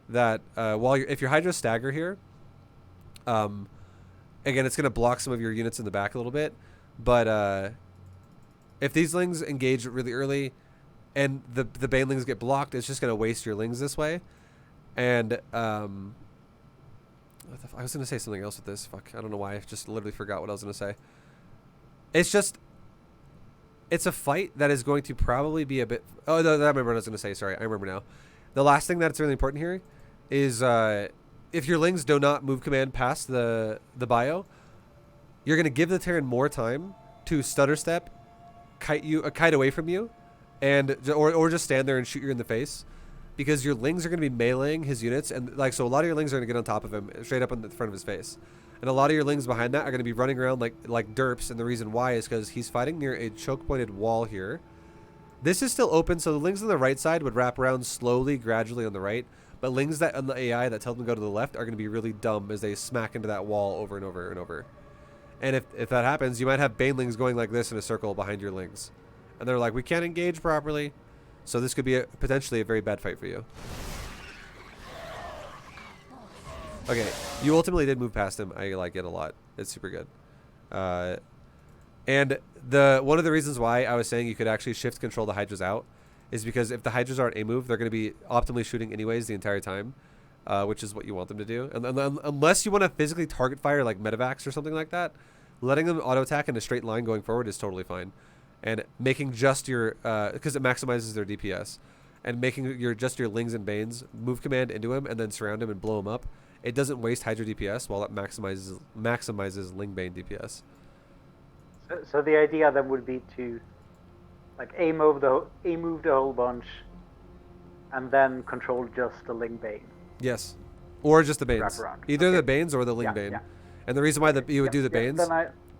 that if your Hydras stagger here, again, it's going to block some of your units in the back a little bit. But if these Lings engage really early and the Banelings get blocked, it's just going to waste your Lings this way. And I was going to say something else with this. Fuck, I don't know why. I just literally forgot what I was going to say. It's a fight that is going to probably be a bit... Oh, no, I remember what I was going to say. Sorry, I remember now. The last thing that's really important here is if your Lings do not move command past the bio, you're going to give the Terran more time to stutter step, kite away from you, and or just stand there and shoot you in the face. Because your Lings are going to be meleeing his units, and so a lot of your Lings are going to get on top of him, straight up in the front of his face, and a lot of your Lings behind that are going to be running around like derps. And the reason why is because he's fighting near a choke-pointed wall here. This is still open, so the Lings on the right side would wrap around slowly, gradually on the right, but Lings that on the AI that tell them to go to the left are going to be really dumb as they smack into that wall over and over and over. And if that happens, you might have Banelings going like this in a circle behind your Lings, and they're like, we can't engage properly. So this could be potentially a very bad fight for you. Okay, you ultimately did move past him. I like it a lot. It's super good. And one of the reasons why I was saying you could actually shift control the Hydras out is because if the Hydras aren't A-move, they're going to be optimally shooting anyways the entire time, which is what you want them to do. And unless you want to physically target fire like Medivacs or something like that, letting them auto-attack in a straight line going forward is totally fine. And making just your, because it maximizes their DPS, and making just your Lings and Banes move command into him and then surround him and blow him up, it doesn't waste Hydra DPS while it maximizes Ling Bane DPS. So the idea then would be to A-move the whole bunch, and then control just the Ling Bane. Yes, or just the Banes. Either the Banes or the Ling Bane. Yeah. And the reason why you would do the Banes.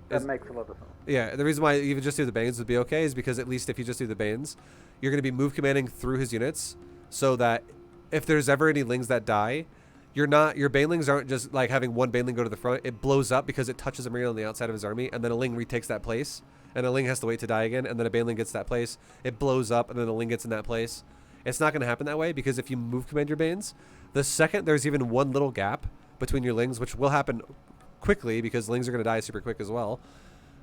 That makes a lot of sense. Yeah, the reason why you would just do the Banes would be okay is because at least if you just do the Banes, you're going to be move commanding through his units, so that if there's ever any Lings that die, your Banelings aren't just like having one Baneling go to the front. It blows up because it touches a Marine on the outside of his army, and then a Ling retakes that place, and a Ling has to wait to die again, and then a Baneling gets that place. It blows up, and then a Ling gets in that place. It's not going to happen that way, because if you move command your Banes, the second there's even one little gap between your Lings, which will happen quickly because Lings are going to die super quick as well,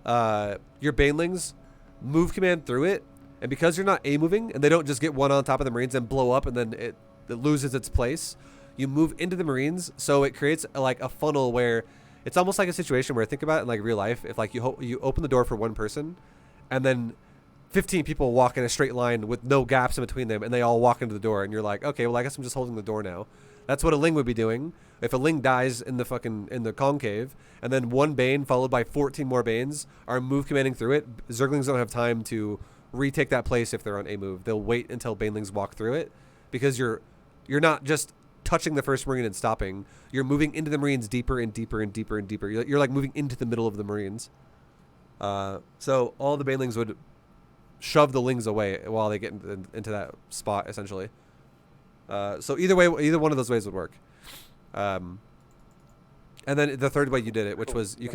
your Banelings move command through it, and because you're not A-moving, and they don't just get one on top of the Marines and blow up and then it loses its place, you move into the Marines, so it creates a funnel where it's almost like a situation where, think about it in real life, if you open the door for one person and then 15 people walk in a straight line with no gaps in between them, and they all walk into the door, and you're like, okay, well, I guess I'm just holding the door now. That's what a Ling would be doing. If a Ling dies in the concave, and then one Bane followed by 14 more Banes are move commanding through it, Zerglings don't have time to retake that place if they're on A-move. They'll wait until Banelings walk through it, because you're not just touching the first Marine and stopping. You're moving into the Marines deeper and deeper and deeper and deeper. You're like moving into the middle of the Marines. So all the Banelings would shove the Lings away while they get into that spot, essentially. So either one of those ways would work. And then the third way you did it, which was you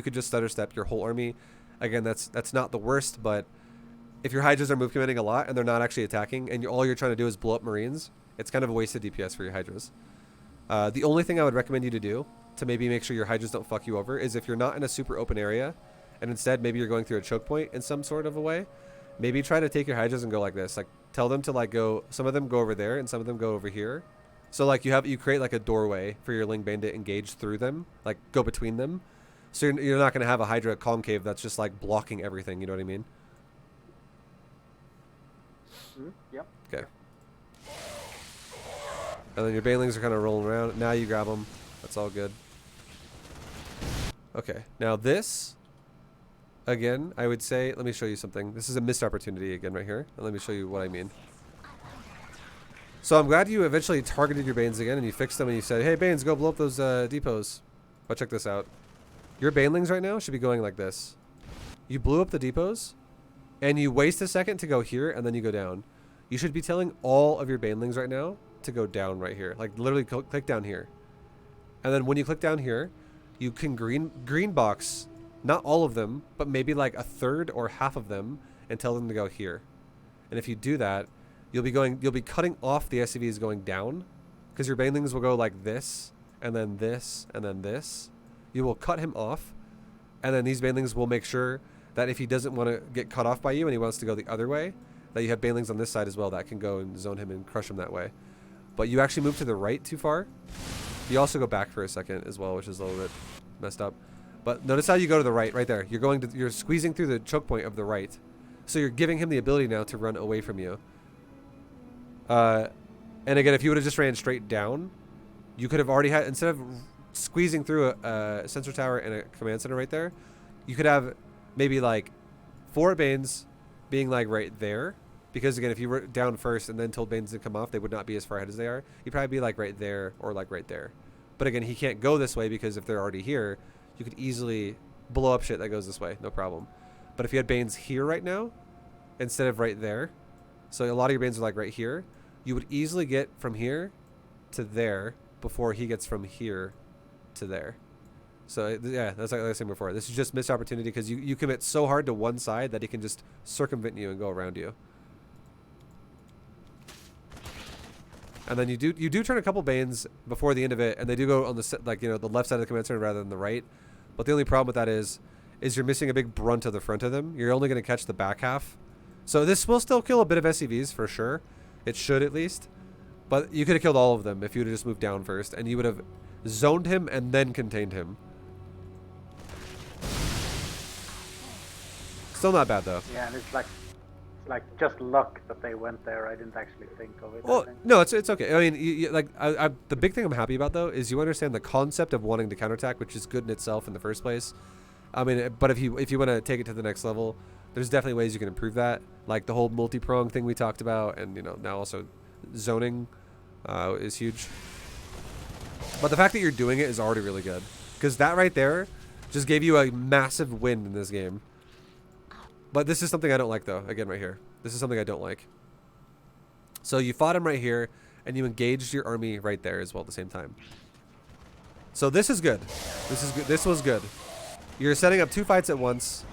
could just stutter step your whole army. Again, that's not the worst, but if your Hydras are move commanding a lot and they're not actually attacking, and all you're trying to do is blow up Marines, it's kind of a wasted DPS for your Hydras. The only thing I would recommend you to do to maybe make sure your Hydras don't fuck you over is if you're not in a super open area, and instead maybe you're going through a choke point in some sort of a way, maybe try to take your Hydras and go like this. Tell them to go, some of them go over there and some of them go over here. So you create a doorway for your Ling Bane to engage through them, go between them. So you're not going to have a Hydra concave that's just blocking everything, you know what I mean? Yep. Okay. And then your Banelings are kind of rolling around. Now you grab them. That's all good. Okay. Now this again, I would say, let me show you something. This is a missed opportunity again right here. And let me show you what I mean. So I'm glad you eventually targeted your Banes again and you fixed them and you said, hey, Banes, go blow up those depots. But check this out. Your Banelings right now should be going like this. You blew up the depots and you waste a second to go here and then you go down. You should be telling all of your Banelings right now to go down right here. Like literally click down here. And then when you click down here, you can green box, not all of them, but maybe like a third or half of them and tell them to go here. And if you do that, you'll be cutting off the SCVs going down because your Banelings will go like this and then this and then this. You will cut him off and then these Banelings will make sure that if he doesn't want to get cut off by you and he wants to go the other way, that you have Banelings on this side as well that can go and zone him and crush him that way. But you actually move to the right too far. You also go back for a second as well, which is a little bit messed up. But notice how you go to the right there. You're squeezing through the choke point of the right. So you're giving him the ability now to run away from you. And again, if you would have just ran straight down, you could have already had, instead of squeezing through a sensor tower and a command center right there, you could have maybe like 4 Banes being like right there. Because again, if you were down first and then told Banes to come off, they would not be as far ahead as they are. You'd probably be like right there or like right there. But again, he can't go this way because if they're already here, you could easily blow up shit that goes this way. No problem. But if you had Banes here right now, instead of right there, so a lot of your Banes are like right here, you would easily get from here to there before he gets from here to there. So yeah, that's like I was saying before. This is just missed opportunity because you commit so hard to one side that he can just circumvent you and go around you. And then you do turn a couple Banes before the end of it, and they do go on the the left side of the command center rather than the right. But the only problem with that is you're missing a big brunt of the front of them. You're only going to catch the back half. So this will still kill a bit of SCVs for sure. It should at least. But you could have killed all of them if you would have just moved down first, and you would have zoned him and then contained him. Still not bad though. Yeah, and it's like just luck that they went there. I didn't actually think of it. Well, no, it's okay. I mean, the big thing I'm happy about though is you understand the concept of wanting to counterattack, which is good in itself in the first place. I mean, but if you want to take it to the next level, there's definitely ways you can improve that, like the whole multi-prong thing we talked about, and now also zoning is huge. But the fact that you're doing it is already really good, because that right there just gave you a massive win in this game. But this is something I don't like, though. Again, right here. This is something I don't like. So you fought him right here, and you engaged your army right there as well at the same time. So this is good. This is good. This was good. You're setting up 2 fights at once.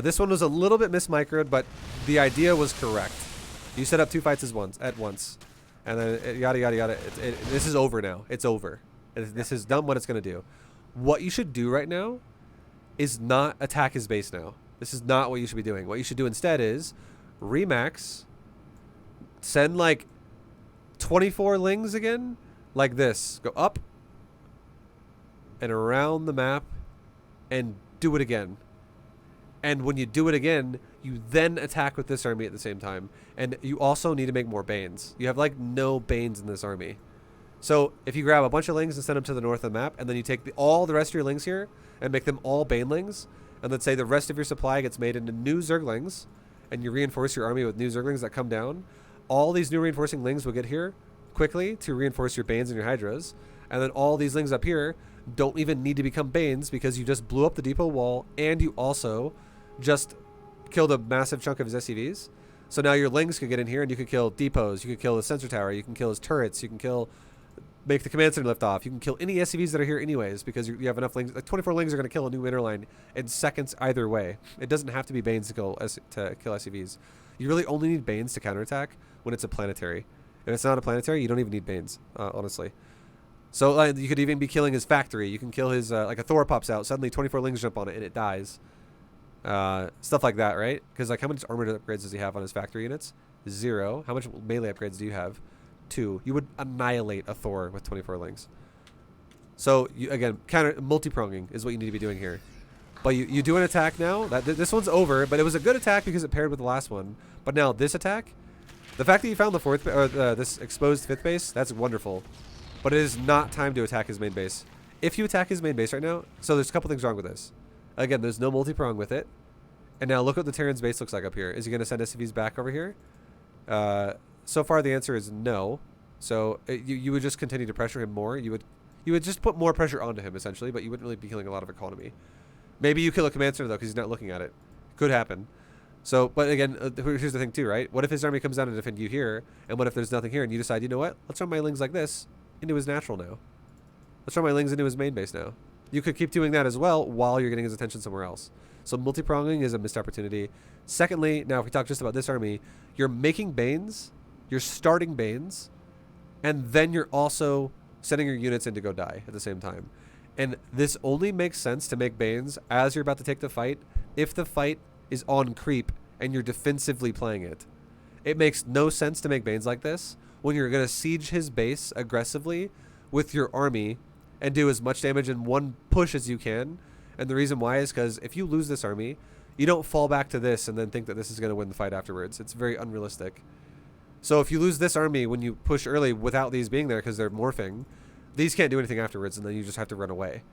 This one was a little bit mismicroed, but the idea was correct. You set up 2 fights at once. And then yada, yada, yada. This is over now. It's over. This has done what it's going to do. What you should do right now is not attack his base now. This is not what you should be doing. What you should do instead is remax, send like 24 lings again, like this. Go up and around the map and do it again. And when you do it again, you then attack with this army at the same time. And you also need to make more Banes. You have like no Banes in this army. So if you grab a bunch of lings and send them to the north of the map, and then you take all the rest of your lings here and make them all Banelings, and let's say the rest of your supply gets made into new Zerglings, and you reinforce your army with new Zerglings that come down, all these new reinforcing lings will get here quickly to reinforce your Banes and your Hydras, and then all these lings up here don't even need to become Banes because you just blew up the depot wall, and you also just killed a massive chunk of his SCVs. So now your lings could get in here, and you could kill depots, you could kill the sensor tower, you can kill his turrets, you can make the command center lift off. You can kill any SCVs that are here anyways because you have enough lings. Like 24 lings are going to kill a new inner line in seconds either way. It doesn't have to be Banes to kill SCVs. You really only need Banes to counterattack when it's a planetary. If it's not a planetary, you don't even need Banes, honestly. So you could even be killing his factory. You can kill his, like a Thor pops out. Suddenly 24 lings jump on it and it dies. Stuff like that, right? Because like how much armor upgrades does he have on his factory units? 0. How much melee upgrades do you have? 2. You would annihilate a Thor with 24 lings. So again, multi-pronging is what you need to be doing here. But you do an attack now. This one's over, but it was a good attack because it paired with the last one. But now this attack, the fact that you found the this exposed 5th base, that's wonderful. But it is not time to attack his main base. If you attack his main base right now, so there's a couple things wrong with this. Again, there's no multi-prong with it. And now look what the Terran's base looks like up here. Is he going to send SCVs back over here? So far the answer is no. So you would just continue to pressure him more. You would just put more pressure onto him essentially, but you wouldn't really be killing a lot of economy. Maybe you kill a command center though because he's not looking at it. Could happen. So, but again, here's the thing too, right? What if his army comes down to defend you here, and what if there's nothing here, and you decide, you know what? Let's run my lings like this into his natural now. Let's run my lings into his main base now. You could keep doing that as well while you're getting his attention somewhere else. So multi-pronging is a missed opportunity. Secondly, now if we talk just about this army, you're making Banes, you're starting Banes, and then you're also sending your units in to go die at the same time. And this only makes sense to make Banes as you're about to take the fight if the fight is on creep and you're defensively playing it. It makes no sense to make Banes like this when you're going to siege his base aggressively with your army and do as much damage in one push as you can. And the reason why is because if you lose this army, you don't fall back to this and then think that this is going to win the fight afterwards. It's very unrealistic. So if you lose this army when you push early without these being there because they're morphing, these can't do anything afterwards and then you just have to run away.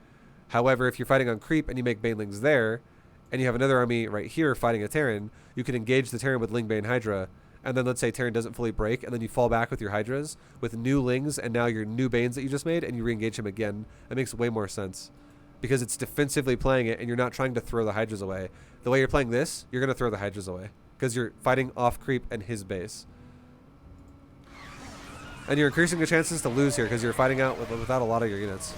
However, if you're fighting on creep and you make Banelings there, and you have another army right here fighting a Terran, you can engage the Terran with Ling Bane Hydra, and then let's say Terran doesn't fully break, and then you fall back with your Hydras with new Lings and now your new Banes that you just made, and you re-engage him again. That makes way more sense because it's defensively playing it and you're not trying to throw the Hydras away. The way you're playing this, you're going to throw the Hydras away because you're fighting off creep and his base. And you're increasing the chances to lose here because you're fighting out without a lot of your units.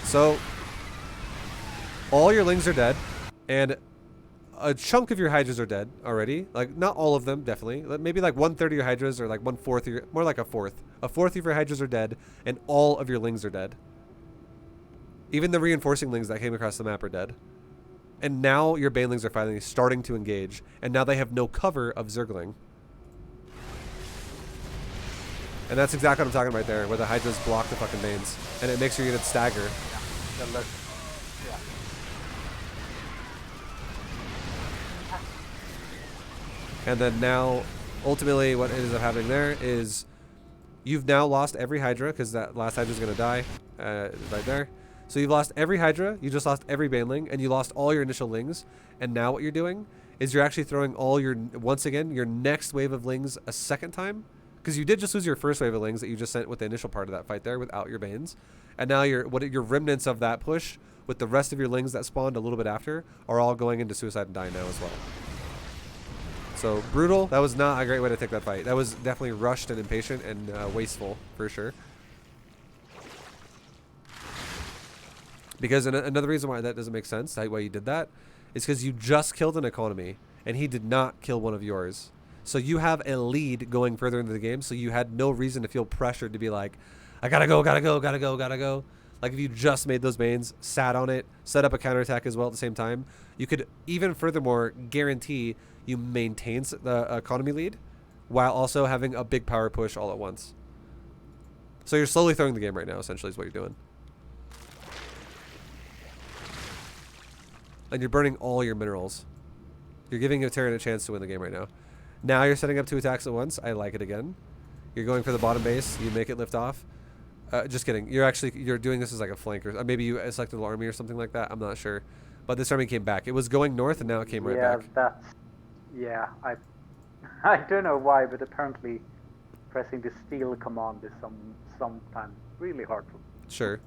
So, all your Lings are dead, and a chunk of your Hydras are dead already. Like, not all of them, definitely. Maybe like 1/3 of your Hydras, or like 1/4 of your, more like a fourth. A fourth of your Hydras are dead, and all of your Lings are dead. Even the reinforcing Lings that came across the map are dead. And now your Banelings are finally starting to engage, and now they have no cover of Zergling. And that's exactly what I'm talking about there, where the Hydras block the fucking Banes, and it makes your units stagger. Yeah. And then now, ultimately, what ends up happening there is you've now lost every Hydra, because that last Hydra is going to die right there. So you've lost every Hydra, you just lost every Baneling, and you lost all your initial Lings. And now what you're doing is you're actually throwing all your, once again, your next wave of Lings a second time. Because you did just lose your first wave of Lings that you just sent with the initial part of that fight there without your Banes. And now your remnants of that push with the rest of your Lings that spawned a little bit after are all going into suicide and dying now as well. So brutal. That was not a great way to take that fight. That was definitely rushed and impatient and wasteful for sure. Because another reason why that doesn't make sense, why you did that, is because you just killed an economy and he did not kill one of yours. So you have a lead going further into the game, so you had no reason to feel pressured to be like, I gotta go, gotta go, gotta go, gotta go. Like if you just made those Banes, sat on it, set up a counterattack as well at the same time, you could even furthermore guarantee you maintain the economy lead while also having a big power push all at once. So you're slowly throwing the game right now, essentially, is what you're doing. And you're burning all your minerals. You're giving a Terran a chance to win the game right now. Now you're setting up 2 attacks at once. I like it again. You're going for the bottom base. You make it lift off. Just kidding. You're doing this as like a flank, or maybe you selected an army or something like that. I'm not sure. But this army came back. It was going north and now it came right back. I don't know why, but apparently pressing the steal command is sometimes really hard for me. Sure.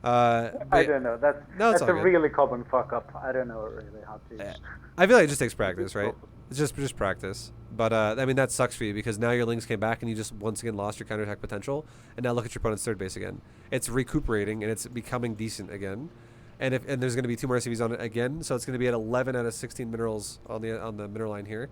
I don't know. That's a really common fuck up. I don't know really how to. I feel like it just takes practice, right? It's just practice. But I mean that sucks for you because now your Lings came back and you just once again lost your counterattack potential. And now look at your opponent's third base again. It's recuperating and it's becoming decent again. And there's going to be 2 more SCVs on it again, so it's going to be at 11 out of 16 minerals on the mineral line here.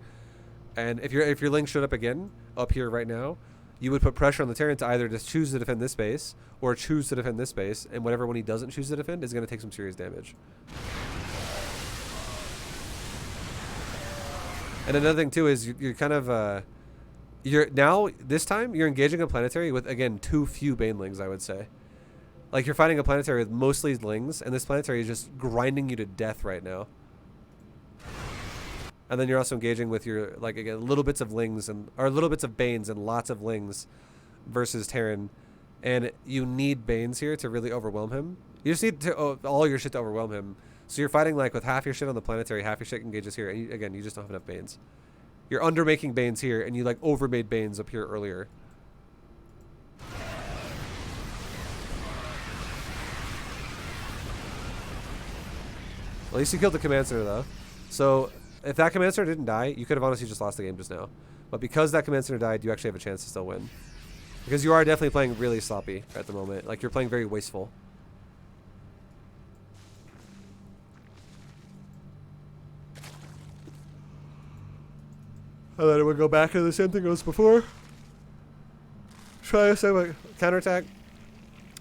And if your Lings showed up again up here right now, you would put pressure on the Terran to either just choose to defend this base or choose to defend this base, and whatever one he doesn't choose to defend is going to take some serious damage. And another thing too is you're kind of this time you're engaging a planetary with again too few Banelings, I would say. Like you're fighting a planetary with mostly Lings, and this planetary is just grinding you to death right now. And then you're also engaging with your, like, again, little bits of Lings or little bits of Banes and lots of Lings versus Terran. and you need Banes here to really overwhelm him. You just need to all your shit to overwhelm him. So you're fighting like with half your shit on the planetary, half your shit engages here, and again, you just don't have enough Banes. You're undermaking Banes here, and you like overmade Banes up here earlier. At least you killed the command center though. So if that command center didn't die, you could have honestly just lost the game just now. But because that command center died, you actually have a chance to still win. Because you are definitely playing really sloppy at the moment. Like you're playing very wasteful. And then it would go back to the same thing as before. Try a second counterattack.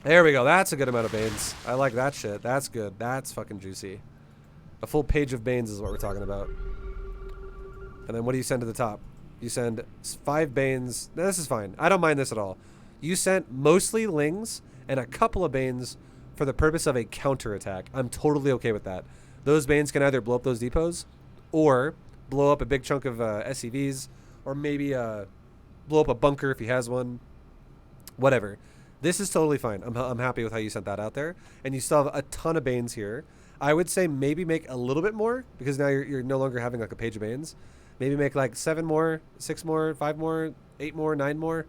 There we go. That's a good amount of Banes. I like that shit. That's good. That's fucking juicy. A full page of Banes is what we're talking about. And then what do you send to the top? You send 5 Banes. No, this is fine. I don't mind this at all. You sent mostly Lings and a couple of Banes for the purpose of a counterattack. I'm totally okay with that. Those Banes can either blow up those depots or blow up a big chunk of SCVs, or maybe blow up a bunker if he has one. Whatever. This is totally fine. I'm happy with how you sent that out there. And you still have a ton of Banes here. I would say maybe make a little bit more, because now you're no longer having like a page of Banes. Maybe make like 7 more, 6 more, 5 more, 8 more, 9 more.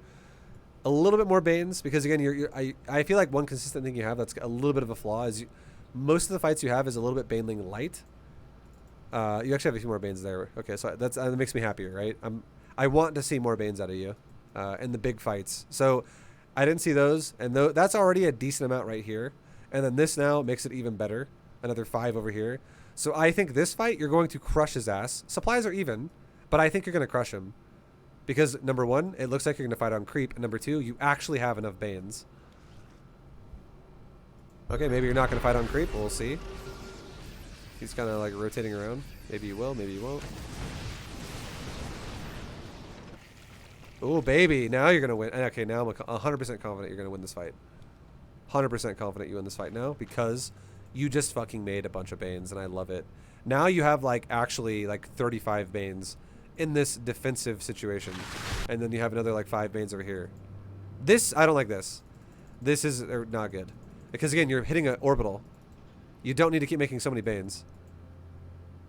A little bit more Banes, because again, I feel like one consistent thing you have that's a little bit of a flaw is most of the fights you have is a little bit Baneling light. You actually have a few more Banes there. Okay, so that makes me happier, right? I want to see more Banes out of you in the big fights. So I didn't see those, and that's already a decent amount right here. And then this now makes it even better. Another 5 over here. So I think this fight, you're going to crush his ass. Supplies are even, but I think you're going to crush him. Because, number 1, it looks like you're going to fight on creep. And number 2, you actually have enough Banes. Okay, maybe you're not going to fight on creep. We'll see. He's kind of like rotating around. Maybe you will, maybe you won't. Oh, baby. Now you're going to win. Okay, now I'm 100% confident you're going to win this fight. 100% confident you win this fight now, because you just fucking made a bunch of Banes, and I love it. Now you have like actually like 35 Banes in this defensive situation, and then you have another like 5 Banes over here. This, I don't like this. This is not good, because again, you're hitting an orbital. You don't need to keep making so many Banes.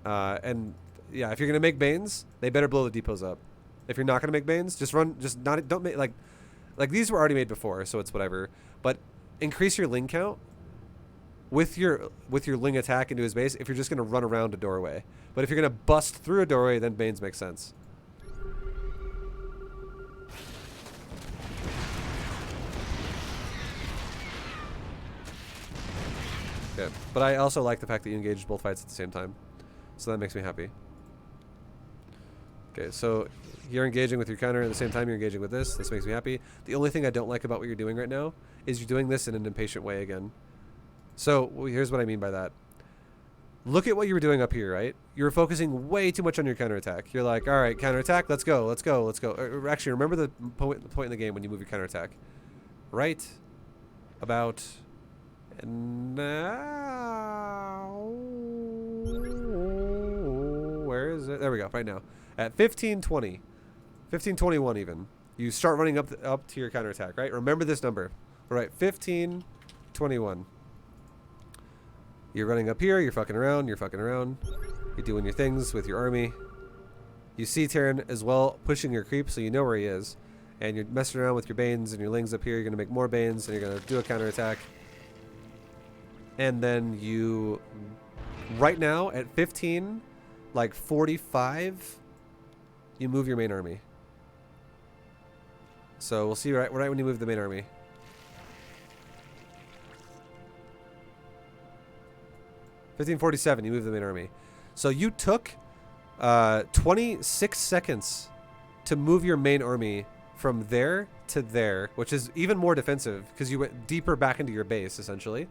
And yeah, if you're gonna make Banes, they better blow the depots up. If you're not gonna make Banes, don't make like these were already made before, so it's whatever. But increase your Ling count with your Ling attack into his base if you're just gonna run around a doorway. But if you're gonna bust through a doorway, then Banes make sense. Okay, but I also like the fact that you engaged both fights at the same time, so that makes me happy. Okay, so you're engaging with your counter at the same time you're engaging with this. This makes me happy. The only thing I don't like about what you're doing right now is you're doing this in an impatient way again. So here's what I mean by that. Look at what you were doing up here, right? You were focusing way too much on your counterattack. You're like, all right, counterattack, let's go, let's go, let's go. Actually, remember the point in the game when you move your counterattack. Right about now. Where is it? There we go, right now. At 15:20, 15:21 even, you start running up to your counterattack, right? Remember this number. All right, 15:21. You're running up here, you're fucking around, you're doing your things with your army. You see Terran as well pushing your creep, so you know where he is. And you're messing around with your Banes and your Lings up here. You're going to make more Banes, and you're going to do a counterattack. And then you, right now, at 15, like 45, you move your main army. So we'll see right when you move the main army. $15:47, you move the main army. So you took 26 seconds to move your main army from there to there, which is even more defensive because you went deeper back into your base, essentially.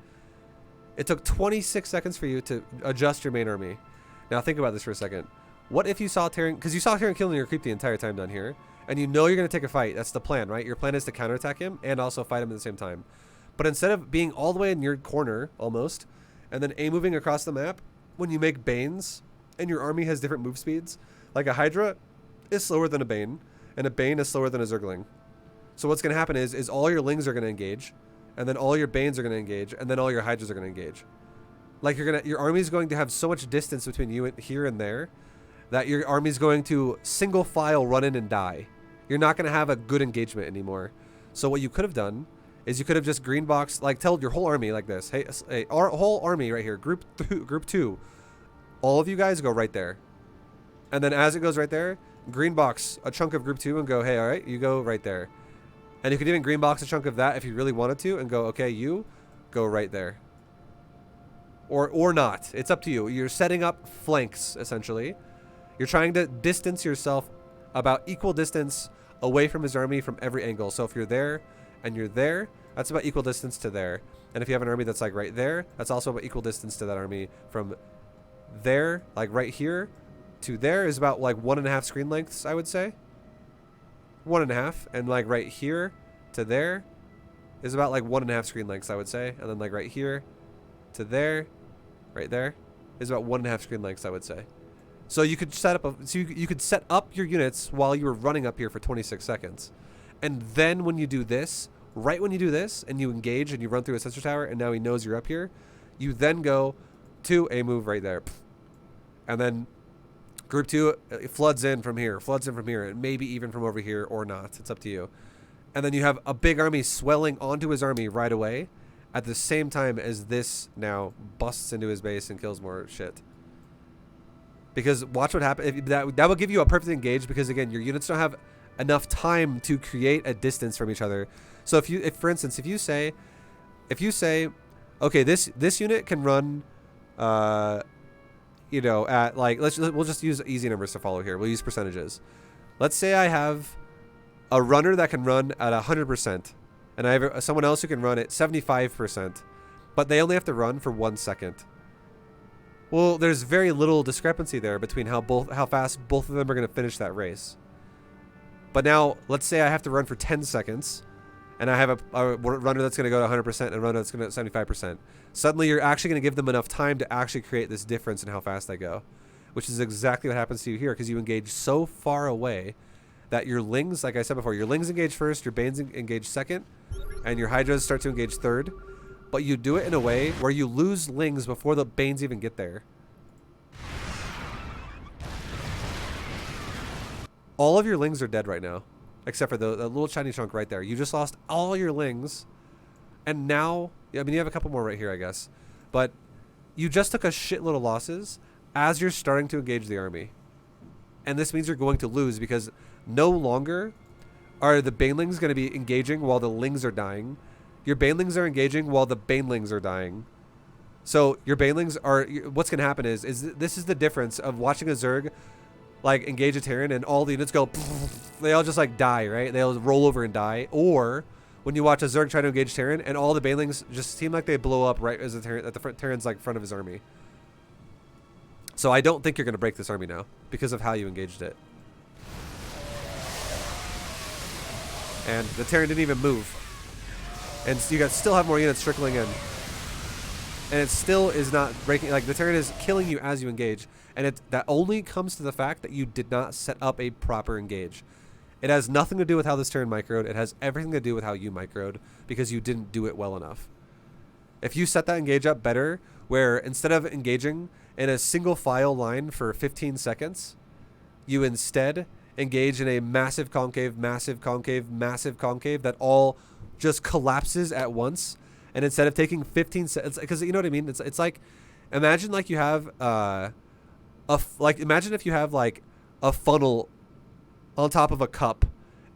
It took 26 seconds for you to adjust your main army. Now think about this for a second. What if you saw Terran, because you saw Terran killing your creep the entire time down here, and you know you're going to take a fight. That's the plan, right? Your plan is to counterattack him and also fight him at the same time. But instead of being all the way in your corner, almost, and then moving across the map, when you make Banes, and your army has different move speeds, like a Hydra is slower than a Bane, and a Bane is slower than a Zergling. So what's going to happen is all your Lings are going to engage, and then all your Banes are going to engage, and then all your Hydras are going to engage. Like your army's going to have so much distance between you and here and there that your army's going to single file run in and die. You're not going to have a good engagement anymore. So what you could have done is you could have just green box, like tell your whole army like this. Hey, our whole army right here, group 2, all of you guys go right there. And then as it goes right there, green box a chunk of group 2 and go, hey, all right, you go right there. And you could even green box a chunk of that if you really wanted to and go, okay, you go right there. Or not. It's up to you. You're setting up flanks, essentially. You're trying to distance yourself about equal distance away from his army from every angle. So if you're there and you're there, that's about equal distance to there. And if you have an army that's like right there, that's also about equal distance to that army from there, like right here, to there is about like 1.5 screen lengths, I would say. 1.5. And like right here to there is about like 1.5 screen lengths, I would say. And then like right here to there, right there, is about 1.5 screen lengths, I would say. So you could set up you could set up your units while you were running up here for 26 seconds. And then when you do this, right when you do this and you engage and you run through a sensor tower and now he knows you're up here, you then go to a move right there. And then group 2 floods in from here, and maybe even from over here or not. It's up to you. And then you have a big army swelling onto his army right away at the same time as this now busts into his base and kills more shit. Because watch what happens. That will give you a perfect engage because, again, your units don't have enough time to create a distance from each other. So if for instance, if you say, okay, this unit can run, you know, at like, we'll just use easy numbers to follow here. We'll use percentages. Let's say I have a runner that can run at 100%, and I have someone else who can run at 75%, but they only have to run for 1 second. Well, there's very little discrepancy there between how fast both of them are going to finish that race. But now, let's say I have to run for 10 seconds, and I have a runner that's going to go to 100% and a runner that's going to 75%. Suddenly, you're actually going to give them enough time to actually create this difference in how fast they go, which is exactly what happens to you here because you engage so far away that your Lings, like I said before, your Lings engage first, your Banes engage second, and your Hydras start to engage third. But you do it in a way where you lose Lings before the Banes even get there. All of your Lings are dead right now. Except for the little shiny chunk right there. You just lost all your Lings. And now, I mean, you have a couple more right here, I guess. But you just took a shitload of losses as you're starting to engage the army. And this means you're going to lose because no longer are the Banelings going to be engaging while the Lings are dying. Your Banelings are engaging while the Banelings are dying. So your Banelings are... What's going to happen is this is the difference of watching a Zerg like engage a Terran and all the units go... They all just like die, right? They all roll over and die. Or when you watch a Zerg try to engage Terran and all the Banelings just seem like they blow up right as the Terran's like front of his army. So I don't think you're going to break this army now because of how you engaged it. And the Terran didn't even move. And so you still have more units trickling in. And it still is not breaking. Like, the Terran is killing you as you engage. And that only comes to the fact that you did not set up a proper engage. It has nothing to do with how this Terran microed. It has everything to do with how you microed because you didn't do it well enough. If you set that engage up better, where instead of engaging in a single file line for 15 seconds, you instead engage in a massive concave, massive concave, massive concave that all just collapses at once. And instead of taking 15 seconds, because you know what I mean? It's like, imagine like you have imagine if you have like a funnel on top of a cup,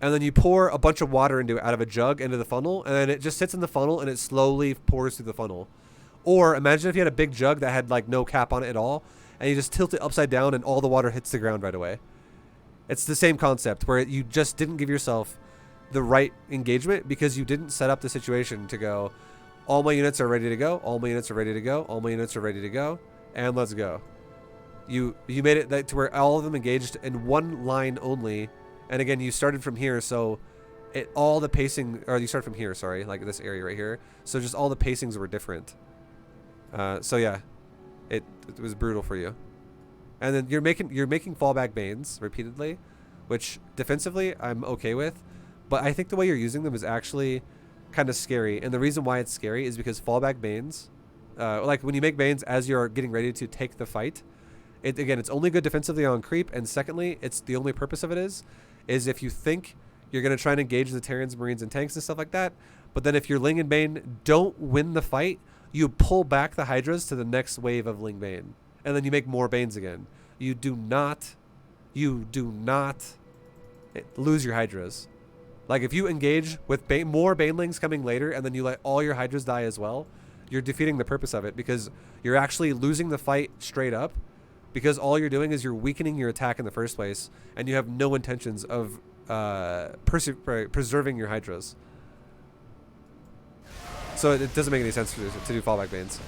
and then you pour a bunch of water out of a jug into the funnel, and then it just sits in the funnel and it slowly pours through the funnel. Or imagine if you had a big jug that had like no cap on it at all, and you just tilt it upside down and all the water hits the ground right away. It's the same concept where you just didn't give yourself the right engagement because you didn't set up the situation to go, all my units are ready to go, all my units are ready to go, all my units are ready to go, and let's go. You made it to where all of them engaged in one line only, and again, you started from here, so all the pacing, or you start from here, sorry, like this area right here, so just all the pacings were different. So yeah, it was brutal for you. And then you're making fallback Banes repeatedly, which defensively I'm okay with, But I think the way you're using them is actually kind of scary. And the reason why it's scary is because fallback Banes, like when you make Banes as you're getting ready to take the fight, again, it's only good defensively on creep. And secondly, it's the only purpose of it is if you think you're going to try and engage the Terrans, Marines, and tanks and stuff like that. But then if your Ling and Bane don't win the fight, you pull back the Hydras to the next wave of Ling Bane. And then you make more Banes again. You do not lose your Hydras. Like if you engage with more Banelings coming later and then you let all your Hydras die as well, you're defeating the purpose of it because you're actually losing the fight straight up because all you're doing is you're weakening your attack in the first place and you have no intentions of preserving your Hydras. So it doesn't make any sense to do fallback Banes.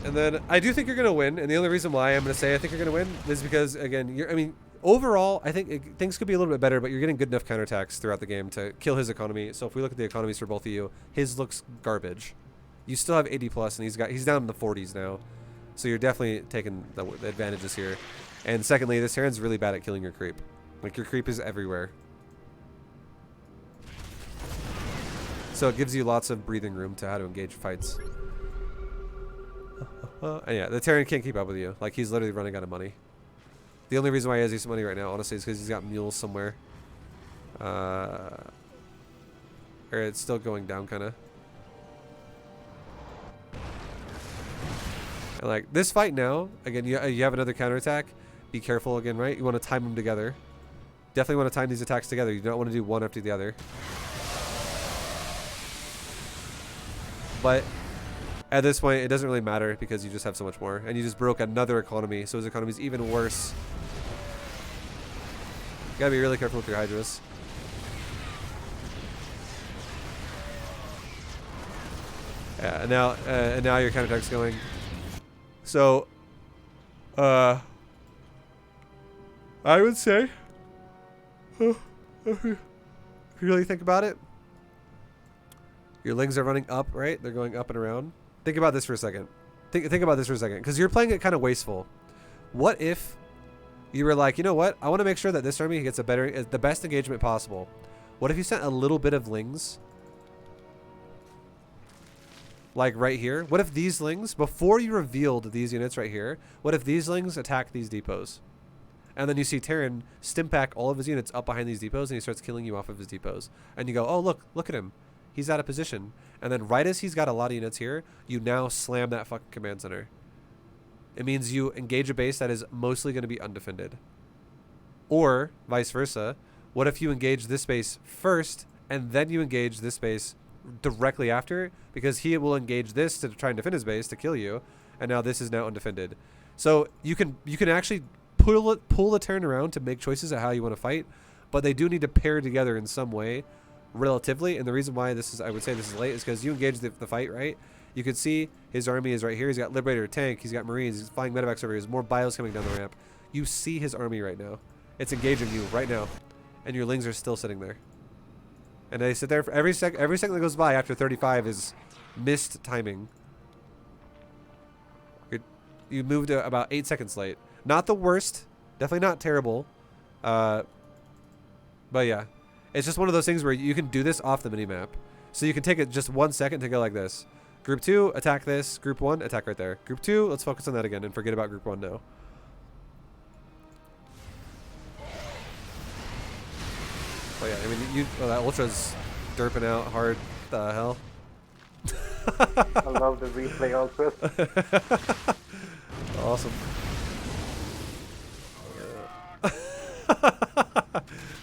And then I do think you're going to win. And the only reason why I'm going to say I think you're going to win is because, again, overall, I think things could be a little bit better, but you're getting good enough counterattacks throughout the game to kill his economy. So if we look at the economies for both of you, his looks garbage. You still have 80 plus, and he's down in the 40s now. So you're definitely taking the advantages here. And secondly, this Terran's really bad at killing your creep. Like, your creep is everywhere. So it gives you lots of breathing room to how to engage fights. And yeah, the Terran can't keep up with you. Like, he's literally running out of money. The only reason why he has decent money right now, honestly, is because he's got mules somewhere. Or it's still going down, kind of. And like, this fight now, again, you have another counterattack. Be careful again, right? You want to time them together. Definitely want to time these attacks together. You don't want to do one after the other. But at this point, it doesn't really matter because you just have so much more. And you just broke another economy, so his economy is even worse. You gotta be really careful with your Hydras. Yeah, and now your counterattack's going. So, I would say, if you really think about it, your Lings are running up, right? They're going up and around. Think about this for a second. Think about this for a second, because you're playing it kind of wasteful. What if you were like, you know what? I want to make sure that this army gets the best engagement possible. What if you sent a little bit of Lings, like right here? What if these Lings, before you revealed these units right here, what if these Lings attack these depots? And then you see Terran stim-pack all of his units up behind these depots, and he starts killing you off of his depots. And you go, oh, look at him. He's out of position. And then right as he's got a lot of units here, you now slam that fucking command center. It means you engage a base that is mostly going to be undefended. Or, vice versa, what if you engage this base first, and then you engage this base directly after? Because he will engage this to try and defend his base to kill you, and now this is now undefended. So you can actually pull the turn around to make choices of how you want to fight, but they do need to pair together in some way relatively. And the reason why I would say this is late is because you engage the fight, right? You can see his army is right here. He's got Liberator, tank, he's got Marines, he's flying medevacs over here, there's more bios coming down the ramp. You see his army right now. It's engaging you right now, and your Lings are still sitting there. And they sit there for every second that goes by after 35 is missed timing. You moved about 8 seconds late. Not the worst, definitely not terrible, but yeah, it's just one of those things where you can do this off the minimap. So you can take it just 1 second to go like this. Group 2, attack this. Group 1, attack right there. Group 2, let's focus on that again and forget about Group 1 now. Oh yeah, I mean, that Ultra's derping out hard. What the hell? I love the replay also. Awesome.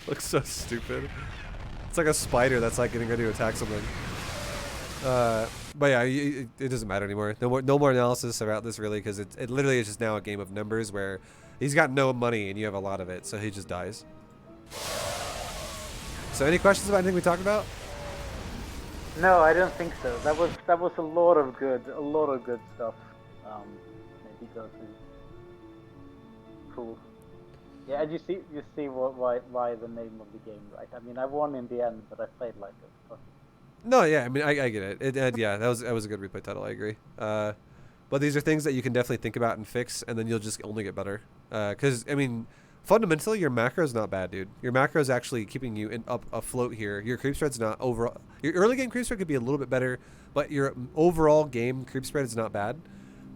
Looks so stupid. It's like a spider that's like getting ready to attack something. But yeah, it doesn't matter anymore. No more analysis about this really, because it literally is just now a game of numbers where he's got no money and you have a lot of it, so he just dies. So any questions about anything we talked about? No, I don't think so. That was a lot of good stuff. Maybe go through. Cool. Yeah, and you see why the name of the game, right? I mean, I won in the end, but I played like a fucking... No, yeah, I mean, I get it. Yeah, that was a good replay title. I agree. But these are things that you can definitely think about and fix, and then you'll just only get better. Because, I mean, fundamentally, your macro is not bad, dude. Your macro is actually keeping you up afloat here. Your creep spread's not overall. Your early game creep spread could be a little bit better, but your overall game creep spread is not bad.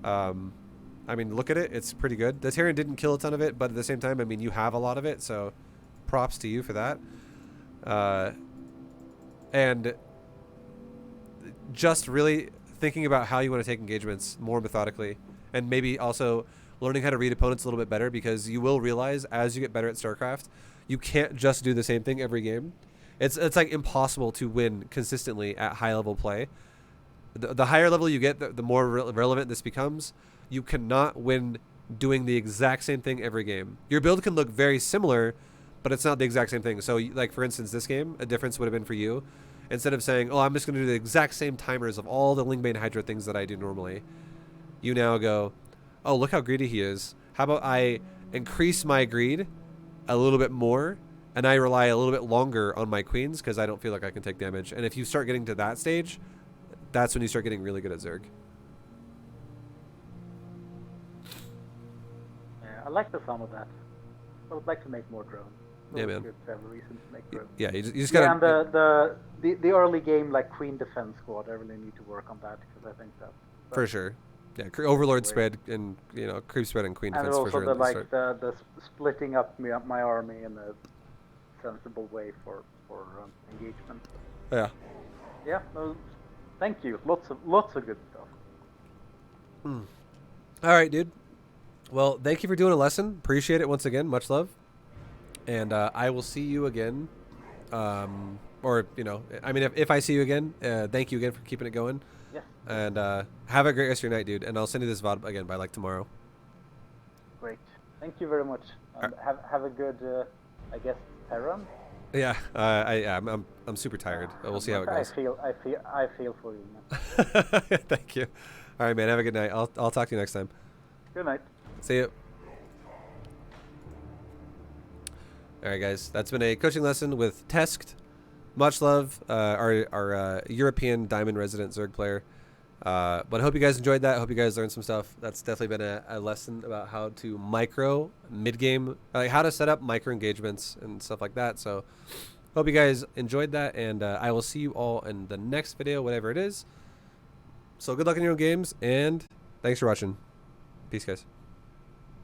I mean, look at it. It's pretty good. The Terran didn't kill a ton of it, but at the same time, I mean, you have a lot of it, so props to you for that. And just really thinking about how you want to take engagements more methodically, and maybe also learning how to read opponents a little bit better, because you will realize as you get better at StarCraft, you can't just do the same thing every game. It's like impossible to win consistently at high level play. The higher level you get, the more relevant this becomes. You cannot win doing the exact same thing every game. Your build can look very similar, but it's not the exact same thing. So, like, for instance, this game, a difference would have been for you. Instead of saying, oh, I'm just going to do the exact same timers of all the Lingbane Hydra things that I do normally, you now go, oh, look how greedy he is. How about I increase my greed a little bit more, and I rely a little bit longer on my queens because I don't feel like I can take damage. And if you start getting to that stage, that's when you start getting really good at Zerg. Yeah, I like the sound of that. I would like to make more drones. Yeah, man. Good to have a reason to make drones. Yeah, you just gotta. Yeah, and the early game, like Queen Defense Squad, I really need to work on that because I think that's for sure. Yeah, Overlord spread and creep spread and Queen and Defense also for sure. the splitting up my army in a sensible way for engagement. Yeah. Yeah. No, thank you. Lots of good stuff. All right, dude. Well, thank you for doing a lesson. Appreciate it once again. Much love. And I will see you again. Or, I mean, if I see you again, thank you again for keeping it going. Yeah. And have a great rest of your night, dude. And I'll send you this VOD again by like tomorrow. Great. Thank you very much. Have a good, I guess, Terran. Yeah. I'm super tired. We'll see how it goes. I feel for you, man. Thank you. All right, man. Have a good night. I'll talk to you next time. Good night. See you. All right, guys. That's been a coaching lesson with Tesked. Much love, our European Diamond resident Zerg player. But I hope you guys enjoyed that. I hope you guys learned some stuff. That's definitely been a lesson about how to micro mid-game, like how to set up micro engagements and stuff like that. So hope you guys enjoyed that, and I will see you all in the next video, whatever it is. So good luck in your own games, and thanks for watching. Peace, guys.